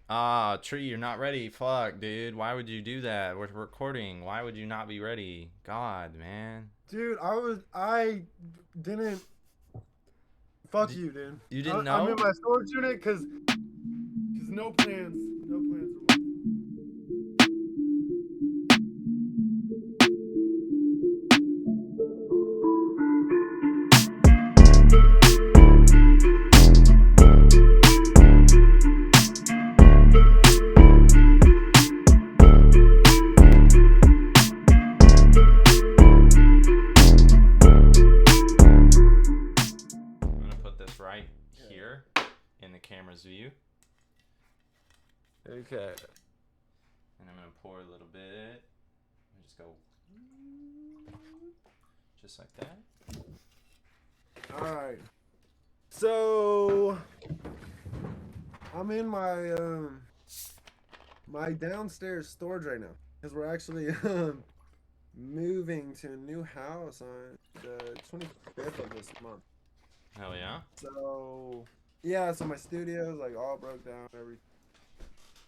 Ah, Tree, you're not ready. Fuck, dude. Why would you do that? We're recording. Why would you not be ready? God, man. Dude, I didn't. Fuck D- you, dude. you didn't I'm in know? my storage unit because no plans. No plans are working. I'm gonna put this right here in the camera's view, Okay. and I'm gonna pour a little bit. And just go, just like that. Alright. So I'm in my my downstairs storage right now. Because we're actually moving to a new house on the 25th of this month. Hell yeah. So yeah, so my studio's like all broke down, everything.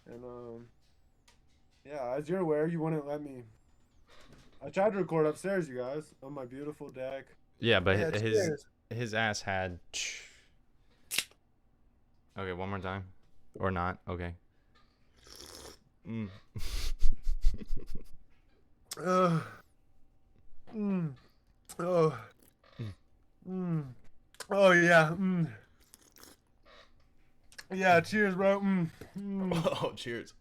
And yeah, as you're aware, you wouldn't let me. I tried to record upstairs, you guys, on my beautiful deck. Yeah, but Yeah, cheers. his ass had. Okay, one more time, or not? Okay. Mm. Oh. Oh. Oh yeah. Yeah, cheers, bro. Oh, cheers.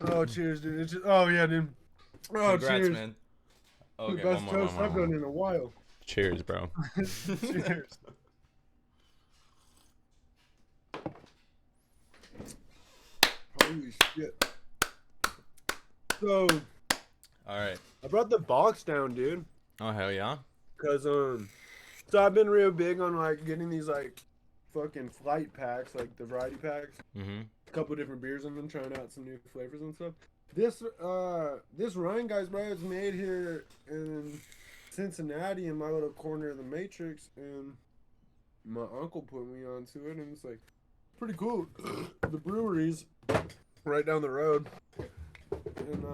Oh, cheers, dude. Oh yeah, dude. Oh, Congrats, cheers. man. The Okay, best toast I've one done more. in a while. Cheers, bro. Cheers. Holy shit. So, All right. I brought the box down, dude. Oh, hell yeah. Cause so I've been real big on like getting these like fucking flight packs, like the variety packs. Mm-hmm. A couple different beers in them, trying out some new flavors and stuff. This Ryan guys, bro, it's made here in Cincinnati in my little corner of the Matrix, and my uncle put me onto it, and it's like pretty cool. The brewery's right down the road, and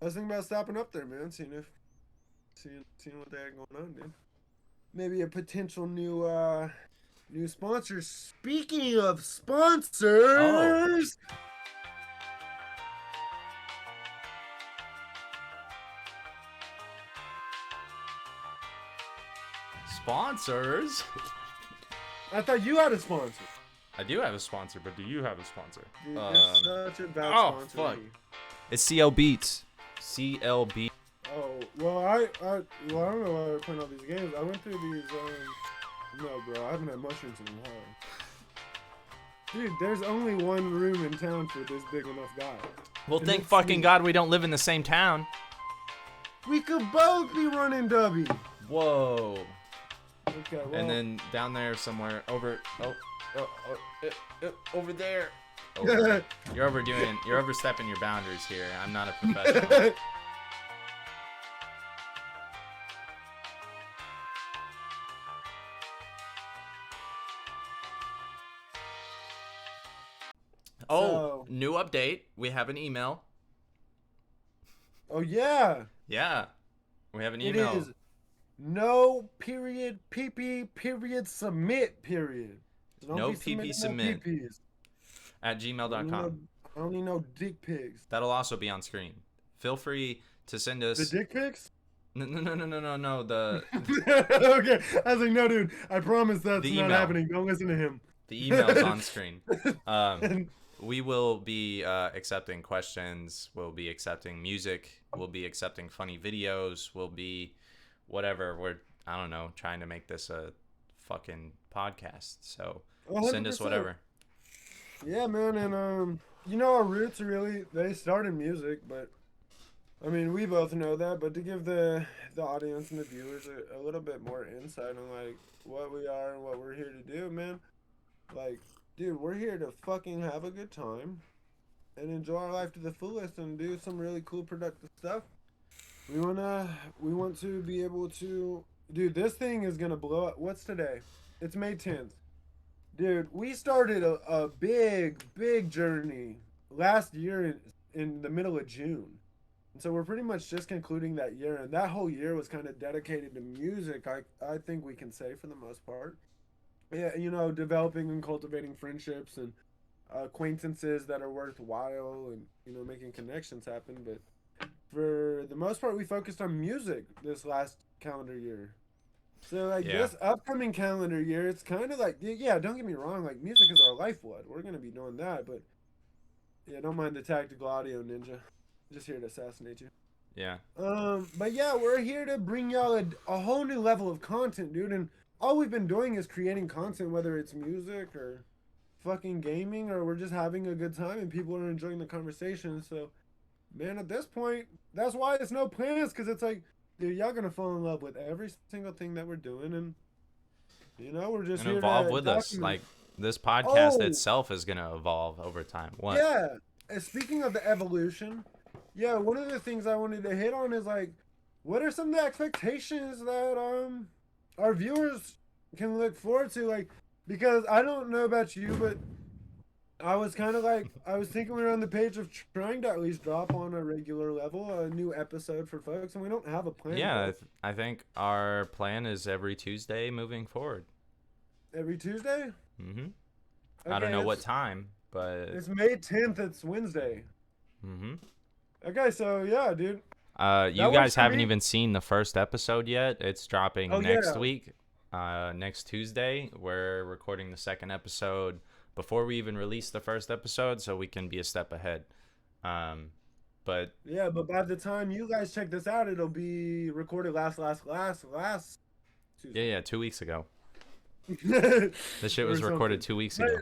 I was thinking about stopping up there, man, seeing what they had going on, dude. Maybe a potential new sponsor. Speaking of sponsors, Sponsors? I thought you had a sponsor. I do have a sponsor, but do you have a sponsor? Dude, you're such a bad oh, sponsor. fuck. to me. It's CLBeatz. CLB. Oh, well, I don't know why we're playing all these games. I went through these. No, bro, I haven't had mushrooms in a while. Dude, there's only one room in town for this big enough guy. Well, And thank it's fucking me. God we don't live in the same town. We could both be running W. Whoa. Okay, well. And then down there somewhere over. Over there. You're overstepping your boundaries here. I'm not a professional. Oh, So- new update. We have an email. Oh yeah. Yeah. We have an It email. is no period PP period submit period. So don't No be PP submitting submit. No PPs. At gmail.com. I don't need no dick pics. That'll also be on screen. Feel free to send us. The dick pics? No. The Okay. I was like, no, dude. I promise that's The not email. happening. Don't listen to him. email's on screen. We will be accepting questions. We'll be accepting music. We'll be accepting funny videos. We'll be whatever. I don't know, trying to make this a fucking podcast. So send us 100%. whatever. Yeah, man, and you know, our roots really they start in music, but I mean, we both know that. But to give the audience and the viewers a little bit more insight on like what we are and what we're here to do, man. Like, dude, we're here to fucking have a good time and enjoy our life to the fullest and do some really cool, productive stuff. We want to be able to, dude. This thing is gonna blow up. What's today? It's May 10th. Dude, we started a big journey last year in the middle of June. And so we're pretty much just concluding that year. And that whole year was kind of dedicated to music, I think we can say for the most part. Yeah, developing and cultivating friendships and acquaintances that are worthwhile and, making connections happen. But for the most part, we focused on music this last calendar year. So like Yeah. this upcoming calendar year, it's kind of like, yeah, don't get me wrong, like music is our lifeblood. We're gonna be doing that, but yeah, don't mind the tactical audio ninja. Just here to assassinate you. Yeah. But yeah, we're here to bring y'all a whole new level of content, dude. And all we've been doing is creating content, whether it's music or fucking gaming, or we're just having a good time and people are enjoying the conversation. So, man, at this point, that's why it's no plans, because it's like, dude, y'all gonna fall in love with every single thing that we're doing, and we're just And here evolve to with us. document. Like this podcast Oh, itself is gonna evolve over time. What? yeah. And speaking of the evolution, yeah, one of the things I wanted to hit on is like, what are some of the expectations that our viewers can look forward to? Like, because I don't know about you, but I was kind of like, I was thinking we were on the page of trying to at least drop on a regular level a new episode for folks, and we don't have a plan. Yeah, I think our plan is every Tuesday moving forward. Every Tuesday? Mm-hmm. Okay, I don't know what time, but It's May 10th. It's Wednesday. mm-hmm. Okay, so yeah, dude. You That guys works for haven't me. even seen the first episode yet. It's dropping Oh, next yeah. week. Next Tuesday, we're recording the second episode before we even release the first episode, so we can be a step ahead. But Yeah, but by the time you guys check this out, it'll be recorded last Tuesday. yeah, 2 weeks ago. This This shit was recorded 2 weeks ago.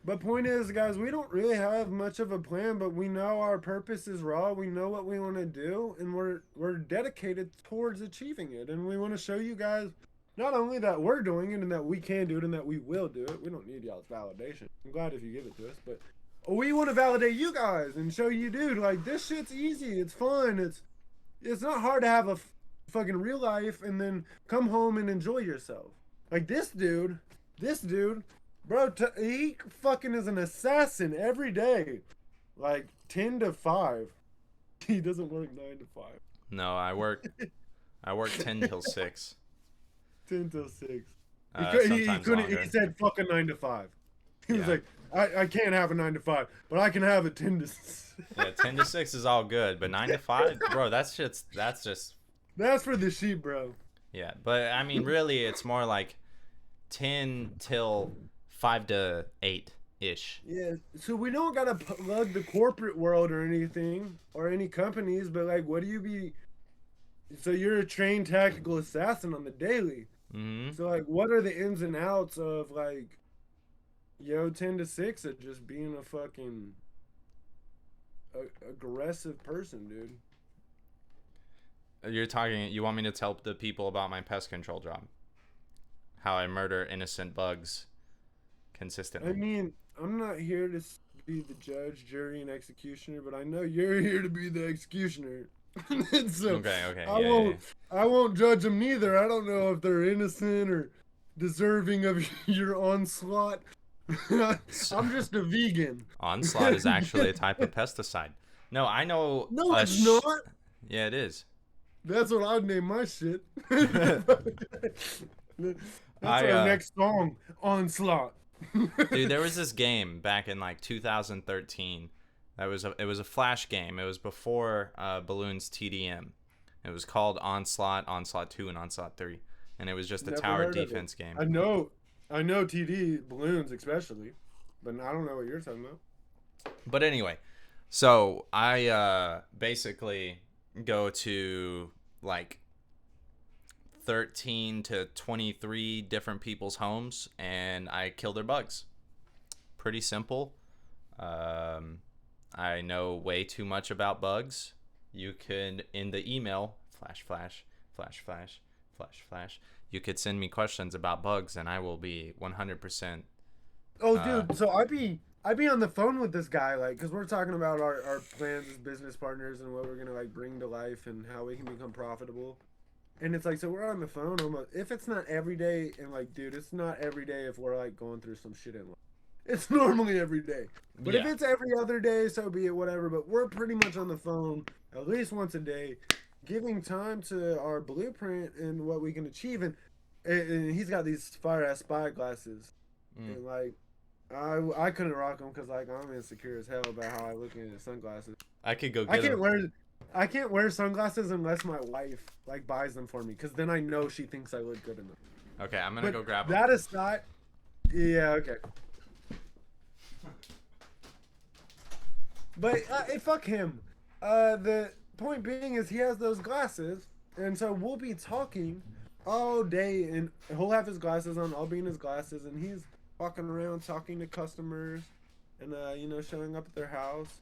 But point is, guys, we don't really have much of a plan, but we know our purpose is raw. We know what we want to do, and we're dedicated towards achieving it. And we want to show you guys not only that we're doing it and that we can do it and that we will do it. We don't need y'all's validation. I'm glad if you give it to us, but we want to validate you guys and show you, dude, like this shit's easy. It's fun. It's not hard to have a fucking real life and then come home and enjoy yourself. Like this dude, bro, he fucking is an assassin every day. Like 10 to 5. He doesn't work 9 to 5. No, I work 10 till 6. 10 till 6. He Sometimes couldn't. longer. He said fucking 9 to 5. He was Yeah. like, I can't have a 9 to 5, but I can have a 10 to 6. Yeah, 10 to 6 is all good, but 9 to 5, bro, that's just That's for the sheep, bro. yeah. But I mean, really, it's more like 10 till 5 to 8 ish. Yeah, so we don't gotta plug the corporate world or anything or any companies, but like, what do you be? So you're a trained tactical assassin on the daily. Mm-hmm. So like, what are the ins and outs of like, 10 to 6 of just being a fucking aggressive person, dude? You want me to tell the people about my pest control job? How I murder innocent bugs consistently. I mean, I'm not here to be the judge, jury, and executioner, but I know you're here to be the executioner. So Okay. I won't judge them neither. I don't know if they're innocent or deserving of your onslaught. I'm just a vegan. Onslaught is actually a type of pesticide. No, I know. No, it's not. Yeah, it is. That's what I'd name my shit. That's our next song, Onslaught. Dude, there was this game back in like 2013. It was a flash game. It was before Balloon's TDM. It was called Onslaught, Onslaught 2, and Onslaught 3, and it was just a Never tower heard of defense game. I know TD balloons especially, but I don't know what you're talking about. But anyway, so I basically go to like 13 to 23 different people's homes and I kill their bugs. Pretty simple. I know way too much about bugs. You could, in the email, flash, you could send me questions about bugs and I will be 100%. Oh, dude, so I'd be on the phone with this guy, like, because we're talking about our plans as business partners and what we're going to, like, bring to life and how we can become profitable. And it's like, so we're on the phone. I'm like, if it's not every day, and like, dude, it's not every day if we're like going through some shit in life. It's normally every day. But if Yeah. it's every other day, so be it, whatever. But we're pretty much on the phone at least once a day, giving time to our blueprint and what we can achieve. And he's got these fire ass spy glasses. And like, I couldn't rock them because like I'm insecure as hell about how I look in sunglasses. I could go I get can't them. wear I can't wear sunglasses unless my wife like buys them for me because then I know she thinks I look good in them. Okay, I'm gonna But go grab them. that aside, yeah, okay. But fuck him. The point being is he has those glasses, and so we'll be talking all day, and he'll have his glasses on. I'll be in his glasses, and he's walking around talking to customers, and you know, showing up at their house,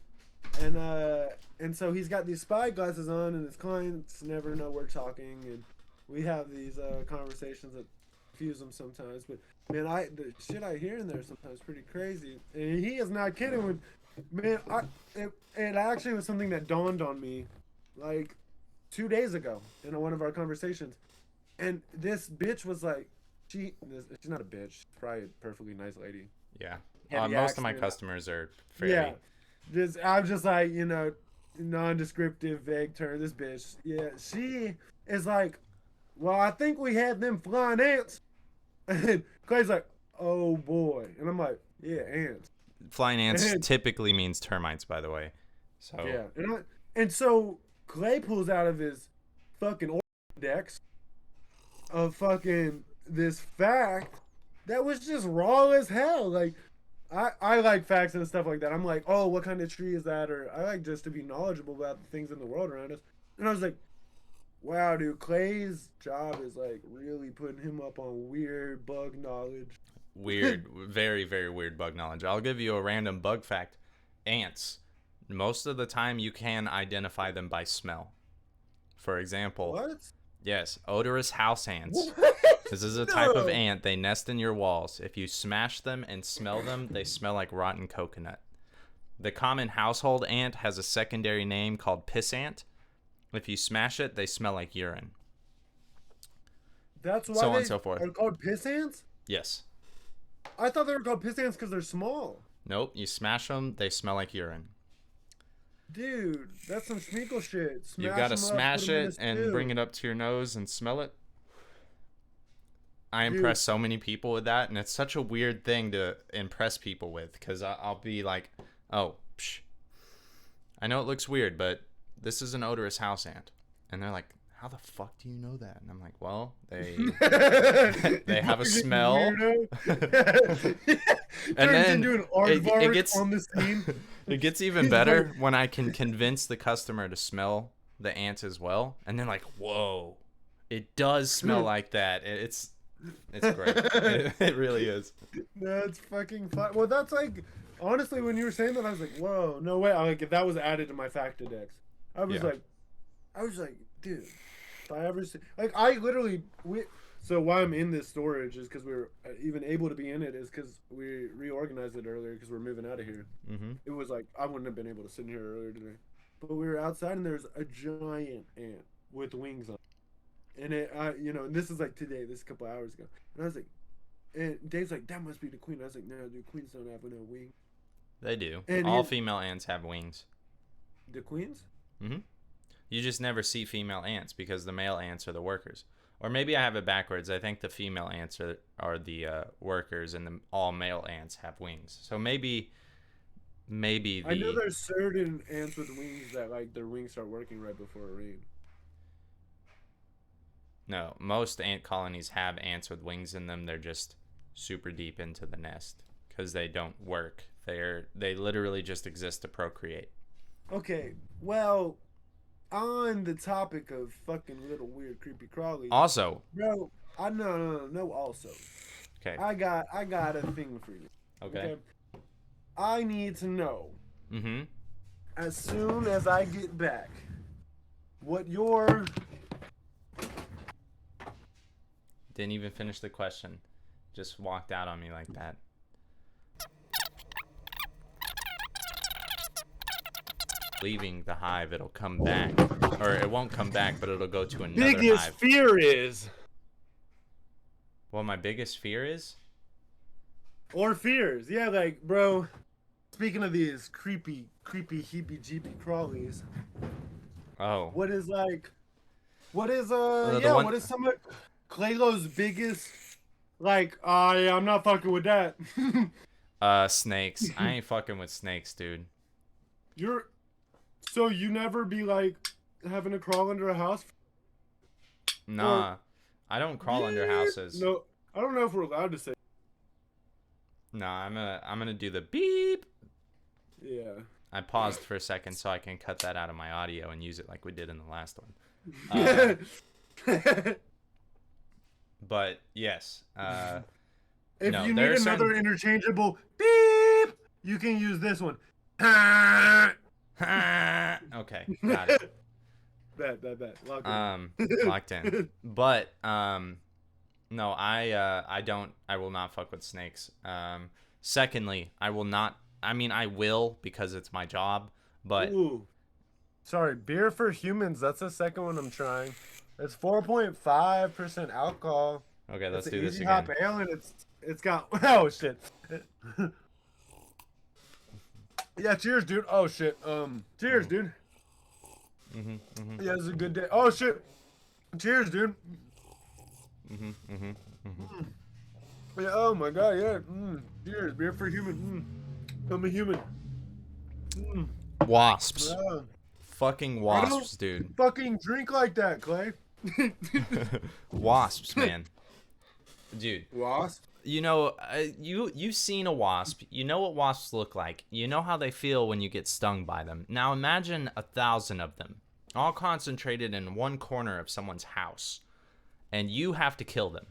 and so he's got these spy glasses on, and his clients never know we're talking, and we have these conversations that confuse them sometimes. But man, the shit I hear in there sometimes is pretty crazy, and he is not kidding when. Man, it actually was something that dawned on me like 2 days ago in one of our conversations. And this bitch was like, she's not a bitch. She's probably a perfectly nice lady. Yeah. Heavy Most of my accent. customers are fairly. Yeah. I'm just like, you know, non-descriptive, vague term. This bitch. Yeah. She is like, well, I think we had them flying ants. And Clay's like, oh boy. And I'm like, yeah, ants. Flying ants typically means termites, by the way. So yeah, and so Clay pulls out of his fucking decks of fucking this fact that was just raw as hell. Like, I like facts and stuff like that. I'm like, oh, what kind of tree is that? Or I like just to be knowledgeable about the things in the world around us. And I was like, wow, dude, Clay's job is like really putting him up on weird bug knowledge. Weird, very, very weird bug knowledge. I'll give you a random bug fact. Ants. Most of the time you can identify them by smell. For example, What? yes, odorous house ants. What? This is a type of ant. They nest in your walls. If you smash them and smell them, they smell like rotten coconut. The common household ant has a secondary name called piss ant. If you smash it, they smell like urine. That's why So on they and so forth. are called piss ants? Yes. I thought they were called piss ants because they're small. Nope, you smash them, they smell like urine. Dude, that's some Schmeagle shit. You've got to smash it and bring it up to your nose and smell it. I impress so many people with that, and it's such a weird thing to impress people with, because I'll be like, oh, psh. I know it looks weird, but this is an odorous house ant. And they're like, how the fuck do you know that? And I'm like, well, they have a smell. And then it gets on the scene. It gets even better when I can convince the customer to smell the ants as well, and they're like, whoa, it does smell like that. It's great. It really is. That's fucking fun. Well, that's like, honestly, when you were saying that, I was like, whoa, no way. Like, if that was added to my Factodex, I was like, dude, if I ever see, like, so why I'm in this storage is because we were even able to be in it is because we reorganized it earlier because we're moving out of here. Mm-hmm. It was like, I wouldn't have been able to sit in here earlier today. But we were outside and there's a giant ant with wings on. And and this is like today, this is a couple hours ago. And I was like, and Dave's like, that must be the queen. I was like, no, dude, queens don't have no wings. They do. And all female ants have wings. The queens? Mm-hmm. You just never see female ants because the male ants are the workers. Or maybe I have it backwards. I think the female ants are the workers, and all male ants have wings. So maybe I know there's certain ants with wings that like their wings start working right before a rain. No, most ant colonies have ants with wings in them. They're just super deep into the nest because they don't work. They literally just exist to procreate. Okay, well, on the topic of fucking little weird creepy crawlies. Also, bro, no. Also, okay, I got a thing for you. Okay. I need to know. Mm-hmm. As soon as I get back, what your Didn't even finish the question. Just walked out on me like that. leaving the hive, it'll come back. Or it won't come back, but it'll go to another Biggest hive. fear is. What my biggest fear is? Or fears. Yeah, like, bro, speaking of these creepy heebie-jeebie crawlies. Oh. What is what is some of Claylo's biggest, like, yeah, I'm not fucking with that. Snakes. I ain't fucking with snakes, dude. So you never be like having to crawl under a house? Nah. I don't crawl under houses. No, I don't know if we're allowed to say. Nah, I'm gonna do the beep. Yeah. I paused for a second so I can cut that out of my audio and use it like we did in the last one. But yes. If no, you need another interchangeable beep, you can use this one. Okay, got it. Bet. Locked in. But no, I will not fuck with snakes. Secondly, I will not. I mean, I will because it's my job. But ooh, sorry, beer for humans. That's the second one I'm trying. It's 4.5% alcohol. Okay, let's do this easy again. hop ale, and it's got oh shit. Yeah, cheers, dude. Oh shit. Cheers, dude. Yeah, this is a good day. Oh shit. Cheers, dude. Yeah. Oh my god. Yeah. Cheers. Beer for human. I'm a human. Wasps. Yeah. Fucking wasps, dude. Fucking drink like that, Clay. Wasps, man. Dude. Wasp? You know, you've seen a wasp. You know what wasps look like. You know how they feel when you get stung by them. Now imagine 1,000 of them, all concentrated in one corner of someone's house, and you have to kill them.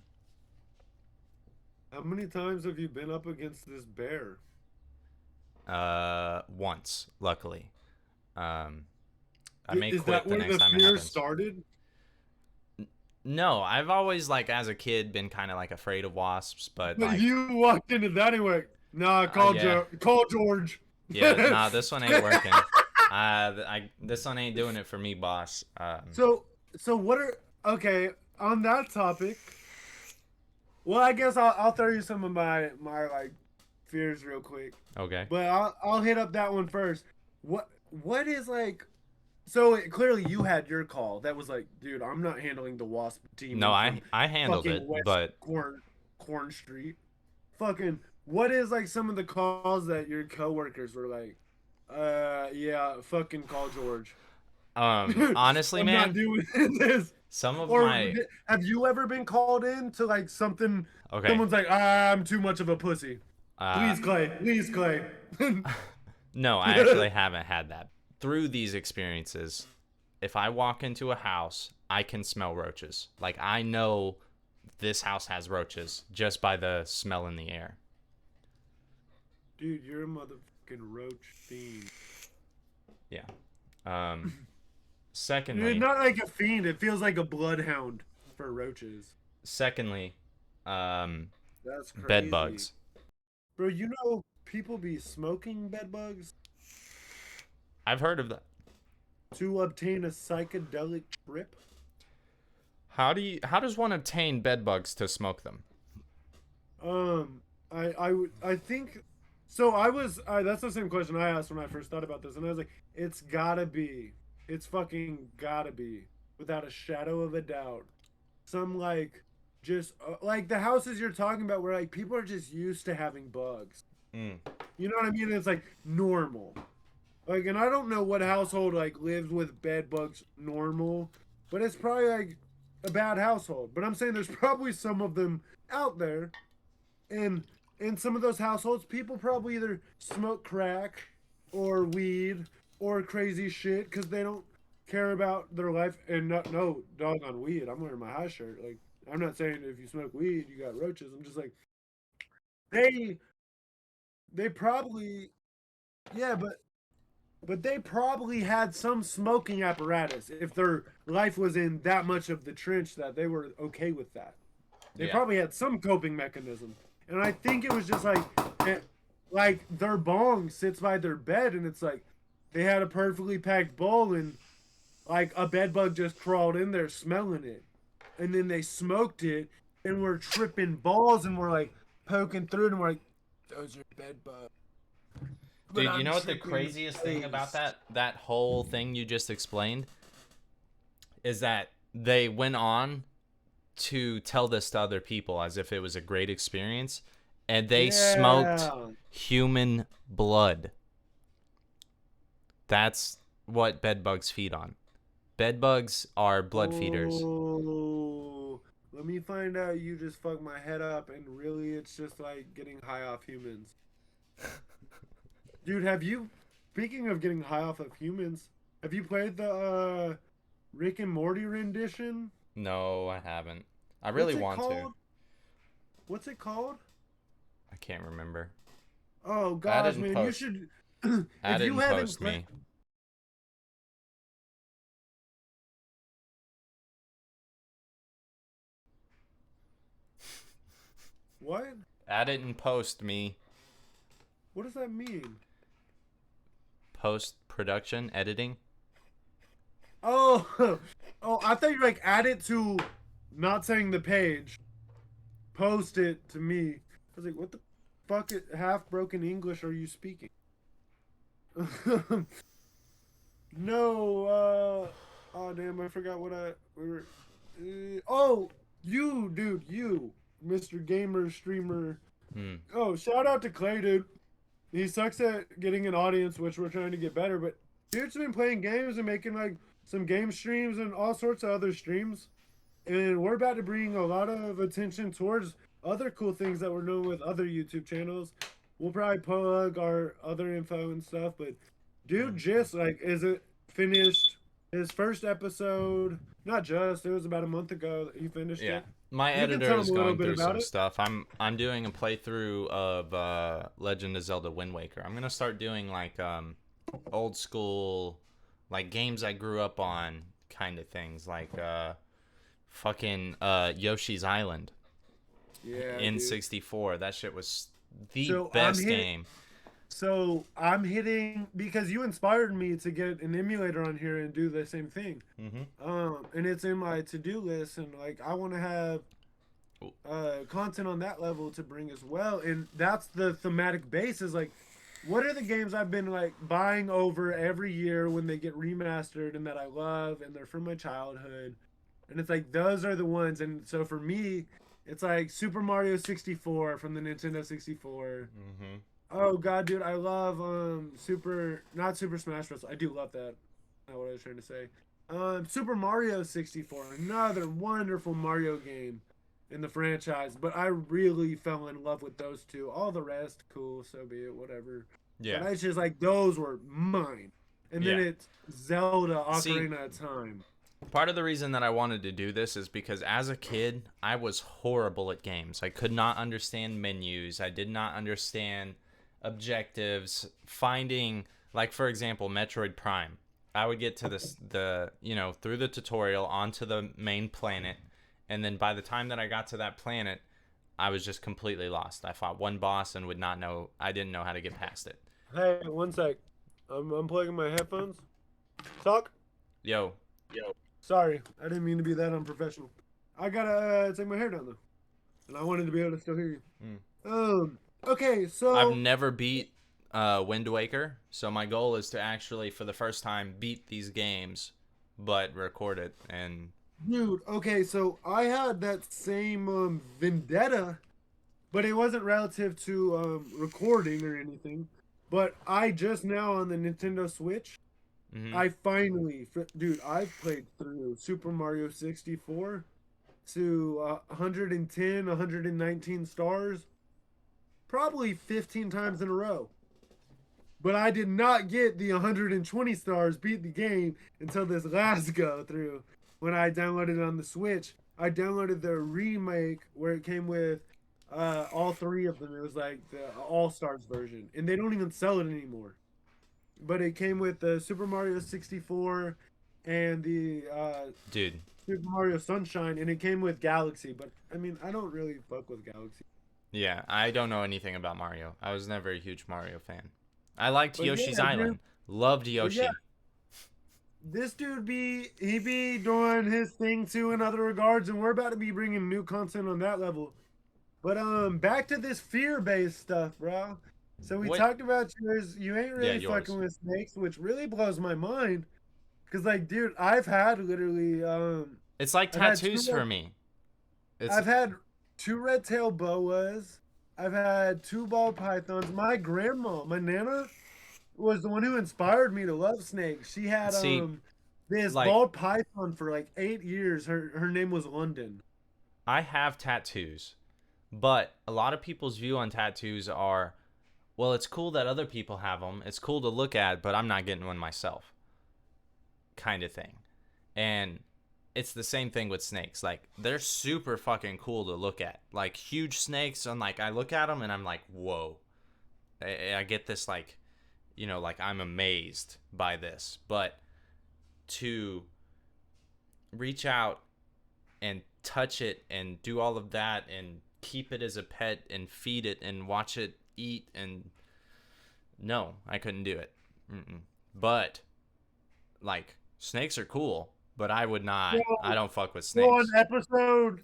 How many times have you been up against this bear? Once, luckily. I may Is quit that the where next the time it fear happens. started? No, I've always, like, as a kid, been kind of like afraid of wasps, but like, You walked into that anyway. Nah, call yeah. Call George. Yeah, nah, this one ain't working. This one ain't doing it for me, boss. So what are okay on that topic? Well, I guess I'll throw you some of my like fears real quick. Okay. But I'll hit up that one first. What is like? So clearly you had your call. That was like, dude, I'm not handling the wasp team. No, I handled it, but Corn Street. Fucking, what is like some of the calls that your coworkers were like? Yeah, fucking call George. Honestly, I'm man, not doing this. some of Or my have you ever been called in to like something? okay. Someone's like, I'm too much of a pussy. Please, Clay. Please, Clay. No, I actually haven't had that. Through these experiences, if I walk into a house, I can smell roaches. Like, I know this house has roaches just by the smell in the air. Dude, you're a motherfucking roach fiend. Yeah. Secondly, Dude, not like a fiend. It feels like a bloodhound for roaches. Secondly, That's crazy. bed bugs. Bro, you know people be smoking bed bugs I've heard of that. to obtain a psychedelic trip? How does one obtain bed bugs to smoke them? I think so. That's the same question I asked when I first thought about this, and I was like, it's fucking gotta be, without a shadow of a doubt, some like just like the houses you're talking about where like people are just used to having bugs. You know what I mean? It's like normal. Like, and I don't know what household like lives with bed bugs normal, but it's probably like a bad household. But I'm saying there's probably some of them out there, and in some of those households, people probably either smoke crack or weed or crazy shit because they don't care about their life. And no dog on weed. I'm wearing my high shirt. Like, I'm not saying if you smoke weed you got roaches. I'm just like they probably, yeah, but they probably had some smoking apparatus if their life was in that much of the trench that they were okay with that. They probably had some coping mechanism. And I think it was just like their bong sits by their bed and it's like they had a perfectly packed bowl, and like a bed bug just crawled in there smelling it, and then they smoked it, and we're tripping balls, and we're like poking through it, and we're like, those are bed bugs. But Dude, you I'm know what the tripping craziest thing about glazed. that whole thing you just explained is that they went on to tell this to other people as if it was a great experience, and they smoked Yeah. human blood. That's what bed bugs feed on. Bed bugs are blood feeders. Oh, let me find out you just fucked my head up, and really it's just like getting high off humans. Dude, have you, speaking of getting high off of humans, have you played the Rick and Morty rendition? No, I haven't. I really What's it want to. called? What's it called? I can't remember. Oh Add gosh, it in man, you post. should. Add If it you in haven't post, played, me. what? Add it in post, me. What does that mean? Post production editing. Oh, oh, I thought you like add it to, not saying the page, post it to me. I was like, what the fuck? Half broken English are you speaking? No, oh damn, I forgot what we were. Oh, you, dude, you, Mr. Gamer Streamer. Hmm. Oh, shout out to Clay, dude. He sucks at getting an audience, which we're trying to get better. But dude's been playing games and making like some game streams and all sorts of other streams. And we're about to bring a lot of attention towards other cool things that we're doing with other YouTube channels. We'll probably plug our other info and stuff. But dude, just like, is it finished his first episode? Not just, it was about a month ago that he finished Yeah. it. My You can editor tell him is a little going bit through about some it. stuff. I'm doing a playthrough of Legend of Zelda Wind Waker. I'm gonna start doing like old school, like games I grew up on kind of things, like fucking Yoshi's Island Yeah, in dude. 64. That shit was the So I'm best hitting. game. So I'm hitting because you inspired me to get an emulator on here and do the same thing. Mm-hmm. And it's in my to-do list, and like I want to have content on that level to bring as well. And that's the thematic base is like, what are the games I've been like buying over every year when they get remastered and that I love and they're from my childhood, and it's like those are the ones. And so for me, it's like Super Mario 64 from the Nintendo 64. Mm-hmm. Oh god, dude, I love Super, not Super Smash Bros. I do love that. Not what I was trying to say. Super Mario 64, another wonderful Mario game in the franchise, but I really fell in love with those two. All the rest, cool, so be it, whatever. But Yeah. I just like those were mine. And then Yeah. it's Zelda See, Ocarina of Time. part of the reason that I wanted to do this is because as a kid, I was horrible at games. I could not understand menus. I did not understand objectives. Finding, like for example, Metroid Prime. I would get to through the tutorial onto the main planet, and then by the time that I got to that planet, I was just completely lost. I fought one boss and would not know. I didn't know how to get past it. Hey, one sec. I'm unplugging my headphones. Talk. Yo, Sorry, I didn't mean to be that unprofessional. I gotta take my hair down though, and I wanted to be able to still hear you. Okay, I've so never beat Wind Waker, so my goal is to actually, for the first time, beat these games, but record it. And dude, okay, so I had that same vendetta, but it wasn't relative to recording or anything. But I just now on the Nintendo Switch, mhm. I finally, dude, I've played through Super Mario 64 to 110, 119 stars, probably 15 times in a row. But I did not get the 120 stars, beat the game until this last go through when I downloaded it on the Switch. I downloaded the remake where it came with all three of them. It was like the All Stars version, and they don't even sell it anymore. But it came with the Super Mario 64 and the Dude, Super Mario Sunshine, and it came with Galaxy. But I mean, I don't really fuck with Galaxy. yeah, I don't know anything about Mario. I was never a huge Mario fan. I liked But Yoshi's yeah, dude, Island. Loved But yeah, Yoshi. this dude he be doing his thing too in other regards, and we're about to be bringing new content on that level. But back to this fear-based stuff, bro. So we What? talked about yours. You ain't Yeah, really yours. fucking with snakes, which really blows my mind. Cause like, dude, I've had literally It's like I've had tattoos for me. It's I've had two red-tailed boas. I've had two ball pythons. My grandma, my nana, was the one who inspired me to love snakes. She had see, this like bald python for like 8 years. Her name was London. I have tattoos, but a lot of people's view on tattoos are, well, it's cool that other people have them. It's cool to look at, but I'm not getting one myself, kind of thing. And it's the same thing with snakes. Like they're super fucking cool to look at. Like huge snakes, and like I look at them and I'm like, whoa. I get this like, like I'm amazed by this. But to reach out and touch it and do all of that and keep it as a pet and feed it and watch it eat, and no, I couldn't do it. Mm-mm. But like snakes are cool, but I would not. I So, don't fuck with so on snakes. episode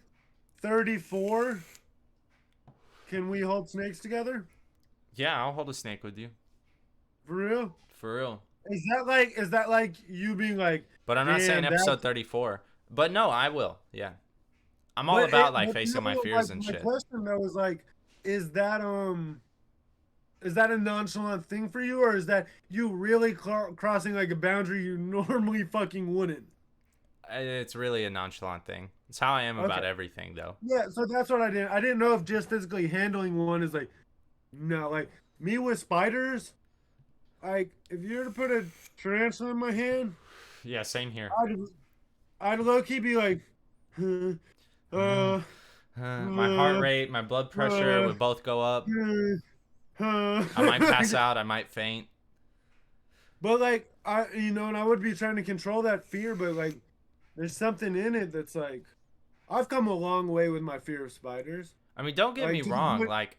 34, can we hold snakes together? Yeah, I'll hold a snake with you. For real? For real. Is that like you being like, But I'm not saying damn, episode that's 34. But no, I will. Yeah. I'm all but about like but facing my no, like fears and my shit. question though is like, is that is that a nonchalant thing for you, or is that you really crossing like a boundary you normally fucking wouldn't? It's really a nonchalant thing. It's how I am about Okay. everything though. Yeah, so that's what I didn't. I didn't know if just physically handling one is like, no, like me with spiders. Like if you were to put a tarantula in my hand, Yeah, same here. I'd I'd low key be like, uh, uh, My heart uh, rate, my blood pressure uh, would both go up. I might like, pass out. I might faint. but like and I would be trying to control that fear, but like, there's something in it that's like, I've come a long way with my fear of spiders. I mean, don't get Like me to the wrong. point, Like,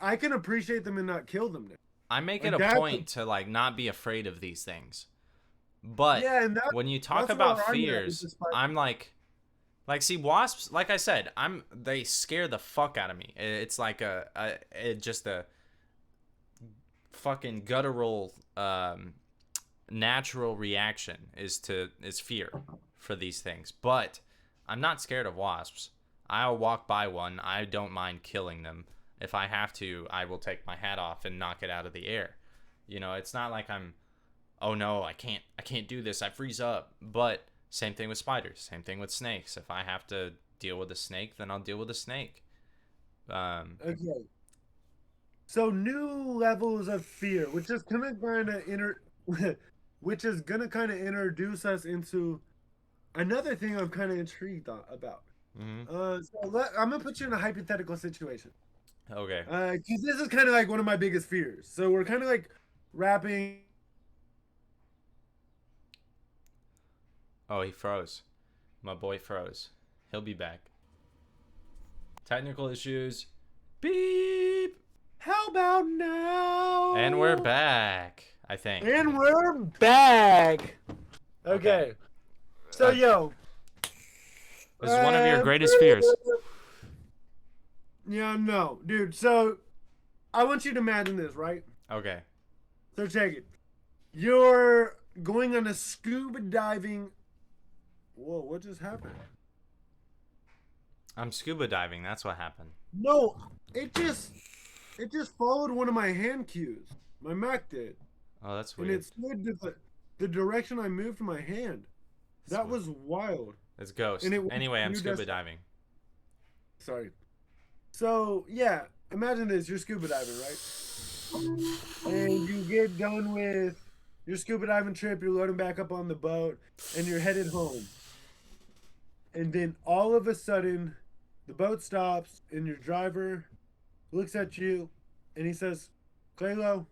I can appreciate them and not kill them now. I make it Like a that's point to like not be afraid of these things. But yeah, and when you talk that's where about I'm at with fears, the spider. I'm like, see, wasps. Like I said, they scare the fuck out of me. It's like just a fucking guttural, natural reaction is fear for these things. But I'm not scared of wasps. I'll walk by one. I don't mind killing them. If I have to, I will take my hat off and knock it out of the air. It's not like I'm, oh no, I can't do this. I freeze up. But same thing with spiders. Same thing with snakes. If I have to deal with a snake, then I'll deal with a snake. Okay. So new levels of fear, which is which is gonna kind of introduce us into another thing I'm kind of intrigued about. mhm. I'm gonna put you in a hypothetical situation. Okay. Because this is kind of like one of my biggest fears. So we're kind of like wrapping. Oh, he froze. My boy froze. He'll be back. Technical issues. Beep. How about now? And we're back, I think. And we're back. Okay. So Uh, yo, This is one of your greatest fears. Yeah, no, dude. So I want you to imagine this, right? Okay. So check it. You're going on a scuba diving. Whoa, what just happened? I'm scuba diving. That's what happened. No, it just followed one of my hand cues. My Mac did, Oh, that's and weird. it slid to the direction I moved my hand. That was wild. It's Ghost. And it Anyway, I'm you scuba just- diving. Sorry. So yeah, imagine this: you're scuba diving, right? And you get done with your scuba diving trip. You're loading back up on the boat, and you're headed home. And then all of a sudden, the boat stops, and your driver looks at you, and he says, "Claylo,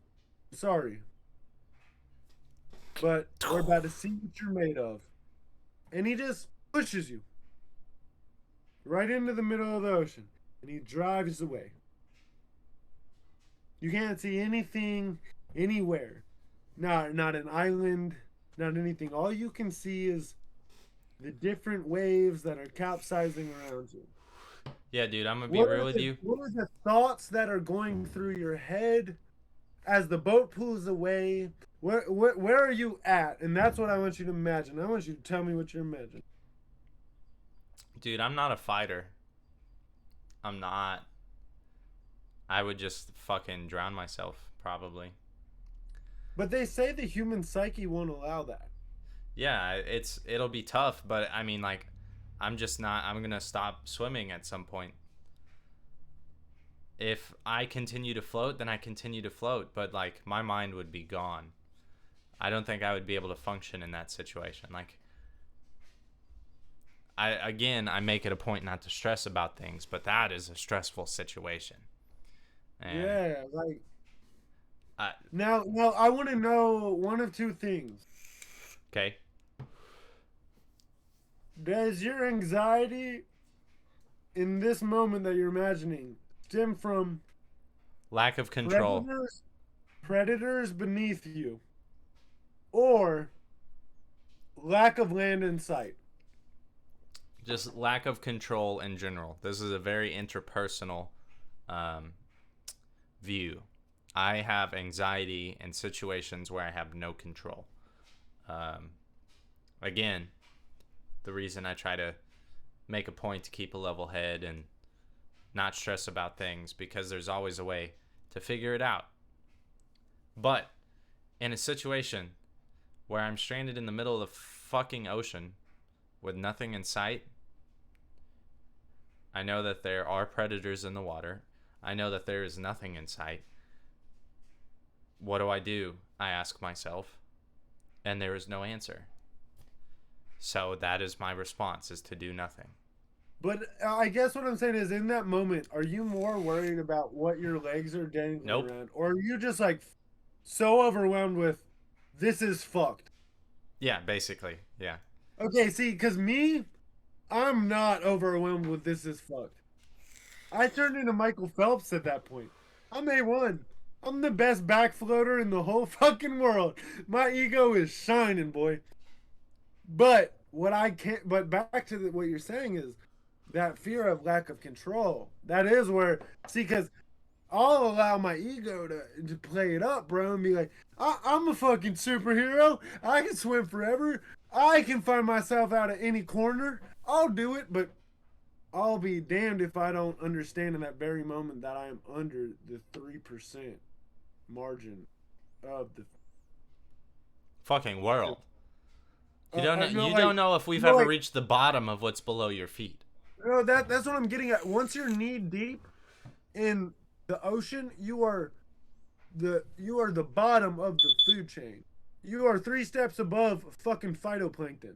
sorry, but we're about to see what you're made of." And he just pushes you right into the middle of the ocean, and he drives away. You can't see anything anywhere. not an island, not anything. All you can see is the different waves that are capsizing around you. Yeah, dude, I'm gonna be real with you. What are the thoughts that are going through your head as the boat pulls away? Where are you at? And that's what I want you to imagine. I want you to tell me what you're imagining. Dude, I'm not a fighter. I'm not. I would just fucking drown myself, probably. But they say the human psyche won't allow that. Yeah, it'll be tough, but I mean, like, I'm just not. I'm gonna stop swimming at some point. If I continue to float, then I continue to float, but like my mind would be gone. I don't think I would be able to function in that situation. Like, I make it a point not to stress about things, but that is a stressful situation. And Yeah, like I, now I want to know one of two things. okay. Does your anxiety in this moment that you're imagining stem from Lack of control. predators beneath you, or lack of land in sight? Just lack of control in general. This is a very interpersonal view. I have anxiety in situations where I have no control. Again, the reason I try to make a point to keep a level head and not stress about things, because there's always a way to figure it out. But in a situation where I'm stranded in the middle of the fucking ocean with nothing in sight, I know that there are predators in the water. I know that there is nothing in sight. What do? I ask myself. And there is no answer. So that is my response, is to do nothing. But I guess what I'm saying is, in that moment, are you more worried about what your legs are dangling around? Or are you just like so overwhelmed with, this is fucked? Yeah, basically. Yeah. Okay, see, because me, I'm not overwhelmed with this is fucked. I turned into Michael Phelps at that point. I'm A1. I'm the best back floater in the whole fucking world. My ego is shining, boy. But what I can't, but back to what you're saying is that fear of lack of control. That is where, see, because I'll allow my ego to play it up, bro, and be like, I'm a fucking superhero. I can swim forever. I can find myself out of any corner. I'll do it, but I'll be damned if I don't understand in that very moment that I am under the 3% margin of the fucking world. You don't know, no, you like, don't know if we've no, ever like, reached the bottom of what's below your feet. No, that's what I'm getting at. Once you're knee deep in the ocean, you are the bottom of the food chain. You are 3 steps above fucking phytoplankton.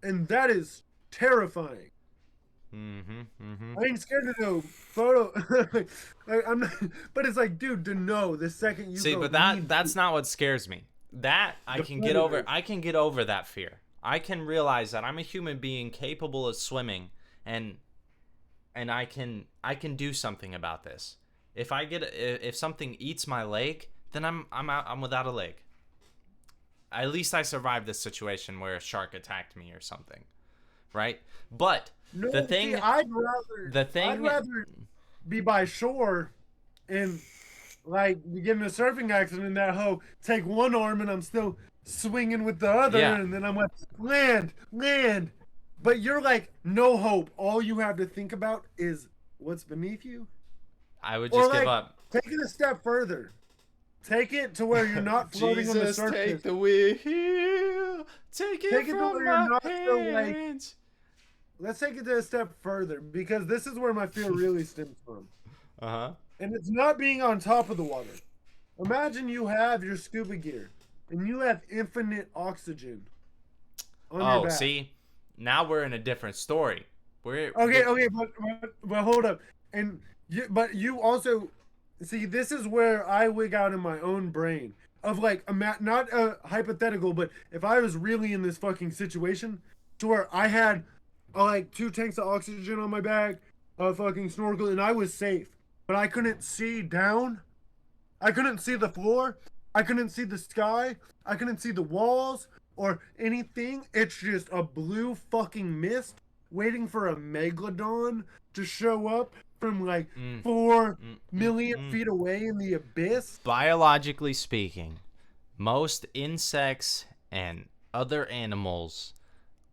And that is terrifying. I ain't scared to know photo. I'm not, but it's like, dude, to know the second you see, go but that's not what scares me. That I can get over. I can get over that fear. I can realize that I'm a human being capable of swimming, and I can do something about this. If something eats my leg, then I'm out. I'm without a leg. At least I survived this situation where a shark attacked me or something, right? But no, the thing, see, I'd rather be by shore and like get in a surfing accident in that hoe, take one arm and I'm still swinging with the other, and then I'm like, land. But you're like, no hope. All you have to think about is what's beneath you. I would just give up. Take it a step further. Take it to where you're not floating on the surface. Take the wheel. Take it from my hands. Let's take it to a step further, because this is where my fear really stems from. And it's not being on top of the water. Imagine you have your scuba gear and you have infinite oxygen on your back. See, now we're in a different story. Okay, but hold up. And but you also see, this is where I wig out in my own brain of like not a hypothetical, but if I was really in this fucking situation to where I had like 2 tanks of oxygen on my back, a fucking snorkel, and I was safe, but I couldn't see down. I couldn't see the floor. I couldn't see the sky. I couldn't see the walls or anything. It's just a blue fucking mist waiting for a megalodon to show up from like 4 million feet away in the abyss. Biologically speaking, most insects and other animals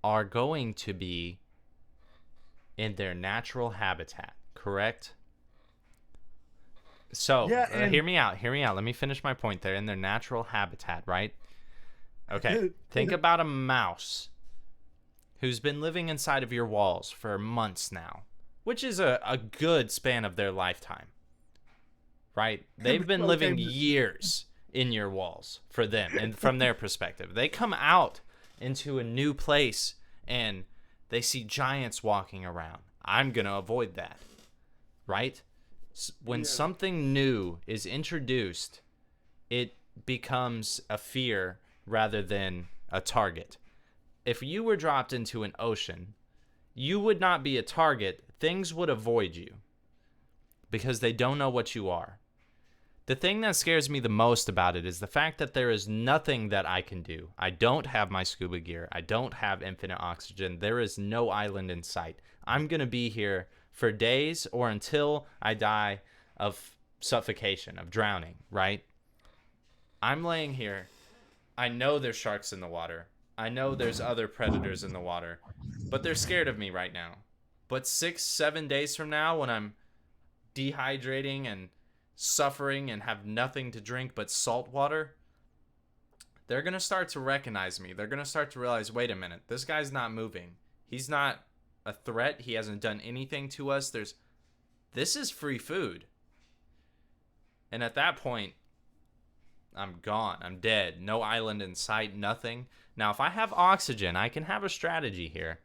are going to be in their natural habitat, correct? So, Yeah, hear me out. Let me finish my point there. In their natural habitat, right? Okay. Think about a mouse who's been living inside of your walls for months now, which is a good span of their lifetime, right? They've been living years in your walls for them and from their perspective. They come out into a new place and they see giants walking around. I'm going to avoid that, right? When something new is introduced, it becomes a fear rather than a target. If you were dropped into an ocean, you would not be a target. Things would avoid you because they don't know what you are. The thing that scares me the most about it is the fact that there is nothing that I can do. I don't have my scuba gear. I don't have infinite oxygen. There is no island in sight. I'm going to be here for days or until I die of suffocation, of drowning, right? I'm laying here. I know there's sharks in the water. I know there's other predators in the water, but they're scared of me right now. But 6-7 days from now, when I'm dehydrating and suffering and have nothing to drink but salt water, they're going to start to recognize me. They're going to start to realize, wait a minute, this guy's not moving. He's not a threat. He hasn't done anything to us. This is free food. And at that point, I'm gone. I'm dead. No island in sight, nothing. Now, if I have oxygen, I can have a strategy here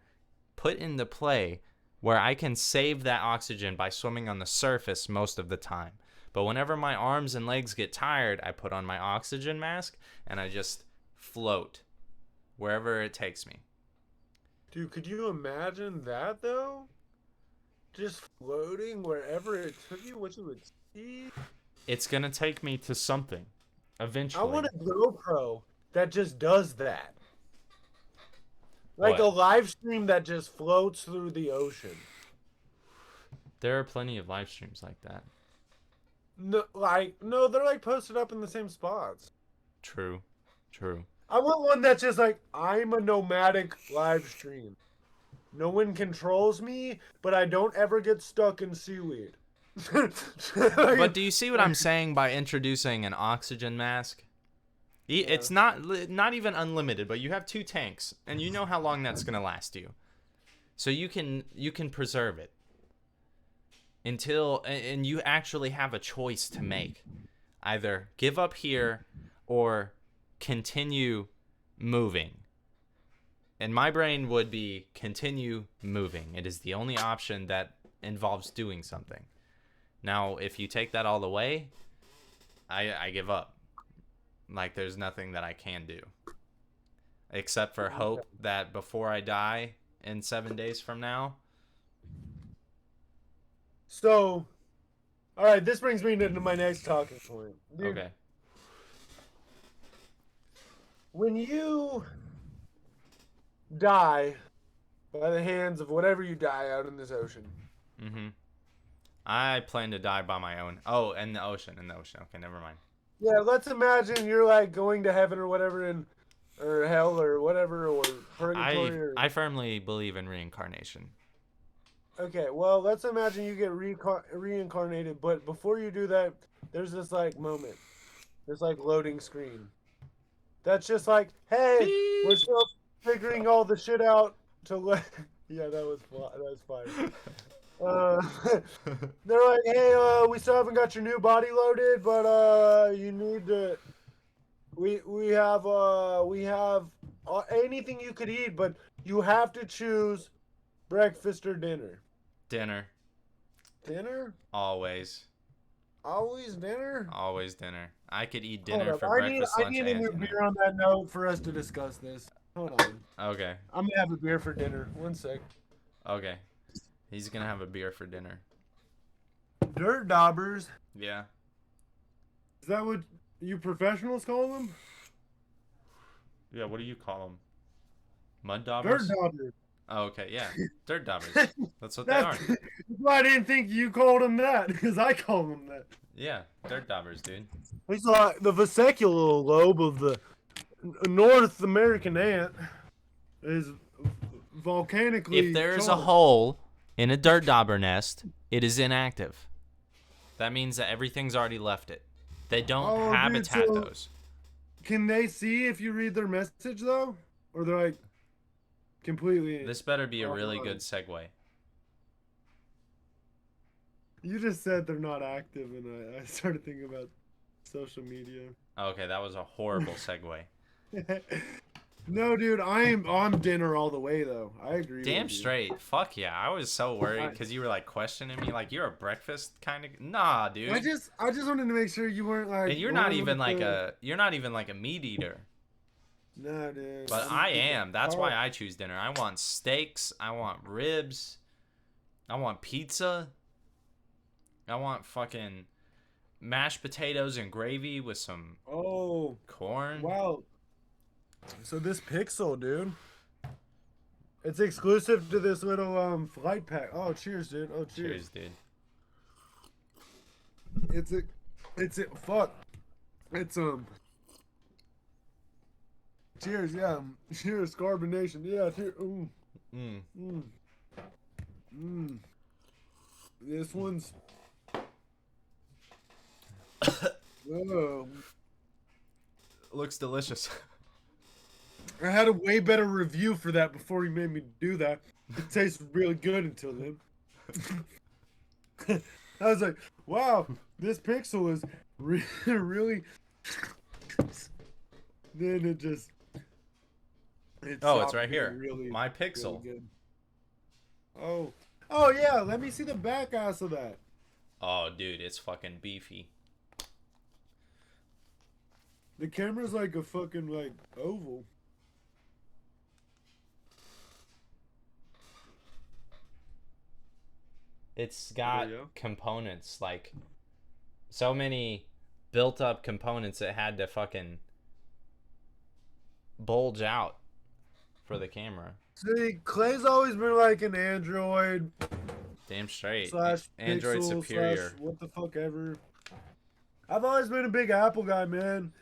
put into play where I can save that oxygen by swimming on the surface most of the time. But whenever my arms and legs get tired, I put on my oxygen mask and I just float wherever it takes me. Dude, could you imagine that, though? Just floating wherever it took you, what you would see? It's going to take me to something eventually. I want a GoPro that just does that. Like What? a live stream that just floats through the ocean. There are plenty of live streams like that. No, they're like posted up in the same spots. True. I want one that's just like, I'm a nomadic live stream. No one controls me, but I don't ever get stuck in seaweed. But do you see what I'm saying by introducing an oxygen mask? It's not even unlimited, but you have 2 tanks, and you know how long that's going to last you. So you can preserve it until, and you actually have a choice to make. Either give up here or continue moving. And my brain would be continue moving. It is the only option that involves doing something. Now, if you take that all the way, I give up. Like, there's nothing that I can do. Except for hope that before I die in 7 days from now. So, alright, this brings me into my next talking point. Dude, Okay. when you die by the hands of whatever you die out in this ocean. Mm-hmm. I plan to die by my own. Oh, in the ocean. Okay, never mind. Yeah, let's imagine you're like going to heaven or whatever, or hell or whatever, or purgatory. I firmly believe in reincarnation. Okay, well, let's imagine you get reincarnated, but before you do that, there's this like moment, this like loading screen. That's just like, hey, Beep. we're still figuring all the shit out to let. Yeah, that was fine. They're like, hey, we still haven't got your new body loaded, but you need to. We have anything you could eat, but you have to choose breakfast or dinner. Dinner. Dinner? Always. Always dinner? Always dinner. I could eat dinner for I breakfast, need lunch, a and new dinner. beer on that note for us to discuss this. Hold on. Okay. I'm gonna have a beer for dinner. 1 sec. Okay. He's gonna have a beer for dinner. Dirt daubers. Yeah. Is that what you professionals call them? Yeah, what do you call them? Mud Dirt daubers? daubers. Oh, okay, yeah. Dirt daubers. That's what they are. That's why I didn't think you called them that, because I call them that. Yeah, dirt daubers, dude. It's like the vesicular lobe of the North American ant is volcanically If there is a charged. hole in a dirt dauber nest, it is inactive. That means that everything's already left it. They don't Oh, dude, habitat so those. can they see if you read their message though, or they're like completely? This better be a really offline? good segue. You just said they're not active, and I started thinking about social media. Okay, that was a horrible segue. No, dude, I'm dinner all the way though. I agree. Damn with you. straight. Fuck yeah. I was so worried because you were like questioning me, like you're a breakfast kind of. Nah, dude. I just wanted to make sure you weren't like. And you're not even like a meat eater. No, dude. But I am. That's why I choose dinner. I want steaks. I want ribs. I want pizza. I want fucking mashed potatoes and gravy with some corn. Wow. So this pixel, dude. It's exclusive to this little flight pack. Oh, cheers, dude. Oh, cheers. Cheers, dude. Fuck. It's cheers, yeah. Cheers, carbonation. Yeah, cheers. This one's oh. Looks delicious. I had a way better review for that before he made me do that. It tasted really good until then. I was like, wow, this pixel is really. Then it just. It's right here. Really, My pixel. really good. Oh yeah. Let me see the back ass of that. Oh, dude, it's fucking beefy. The camera's like a fucking like oval. It's got There you go. components, like so many built up components it had to fucking bulge out for the camera. See, Clay's always been like an Android Damn straight. slash Android Pixel superior. slash what the fuck ever. I've always been a big Apple guy, man.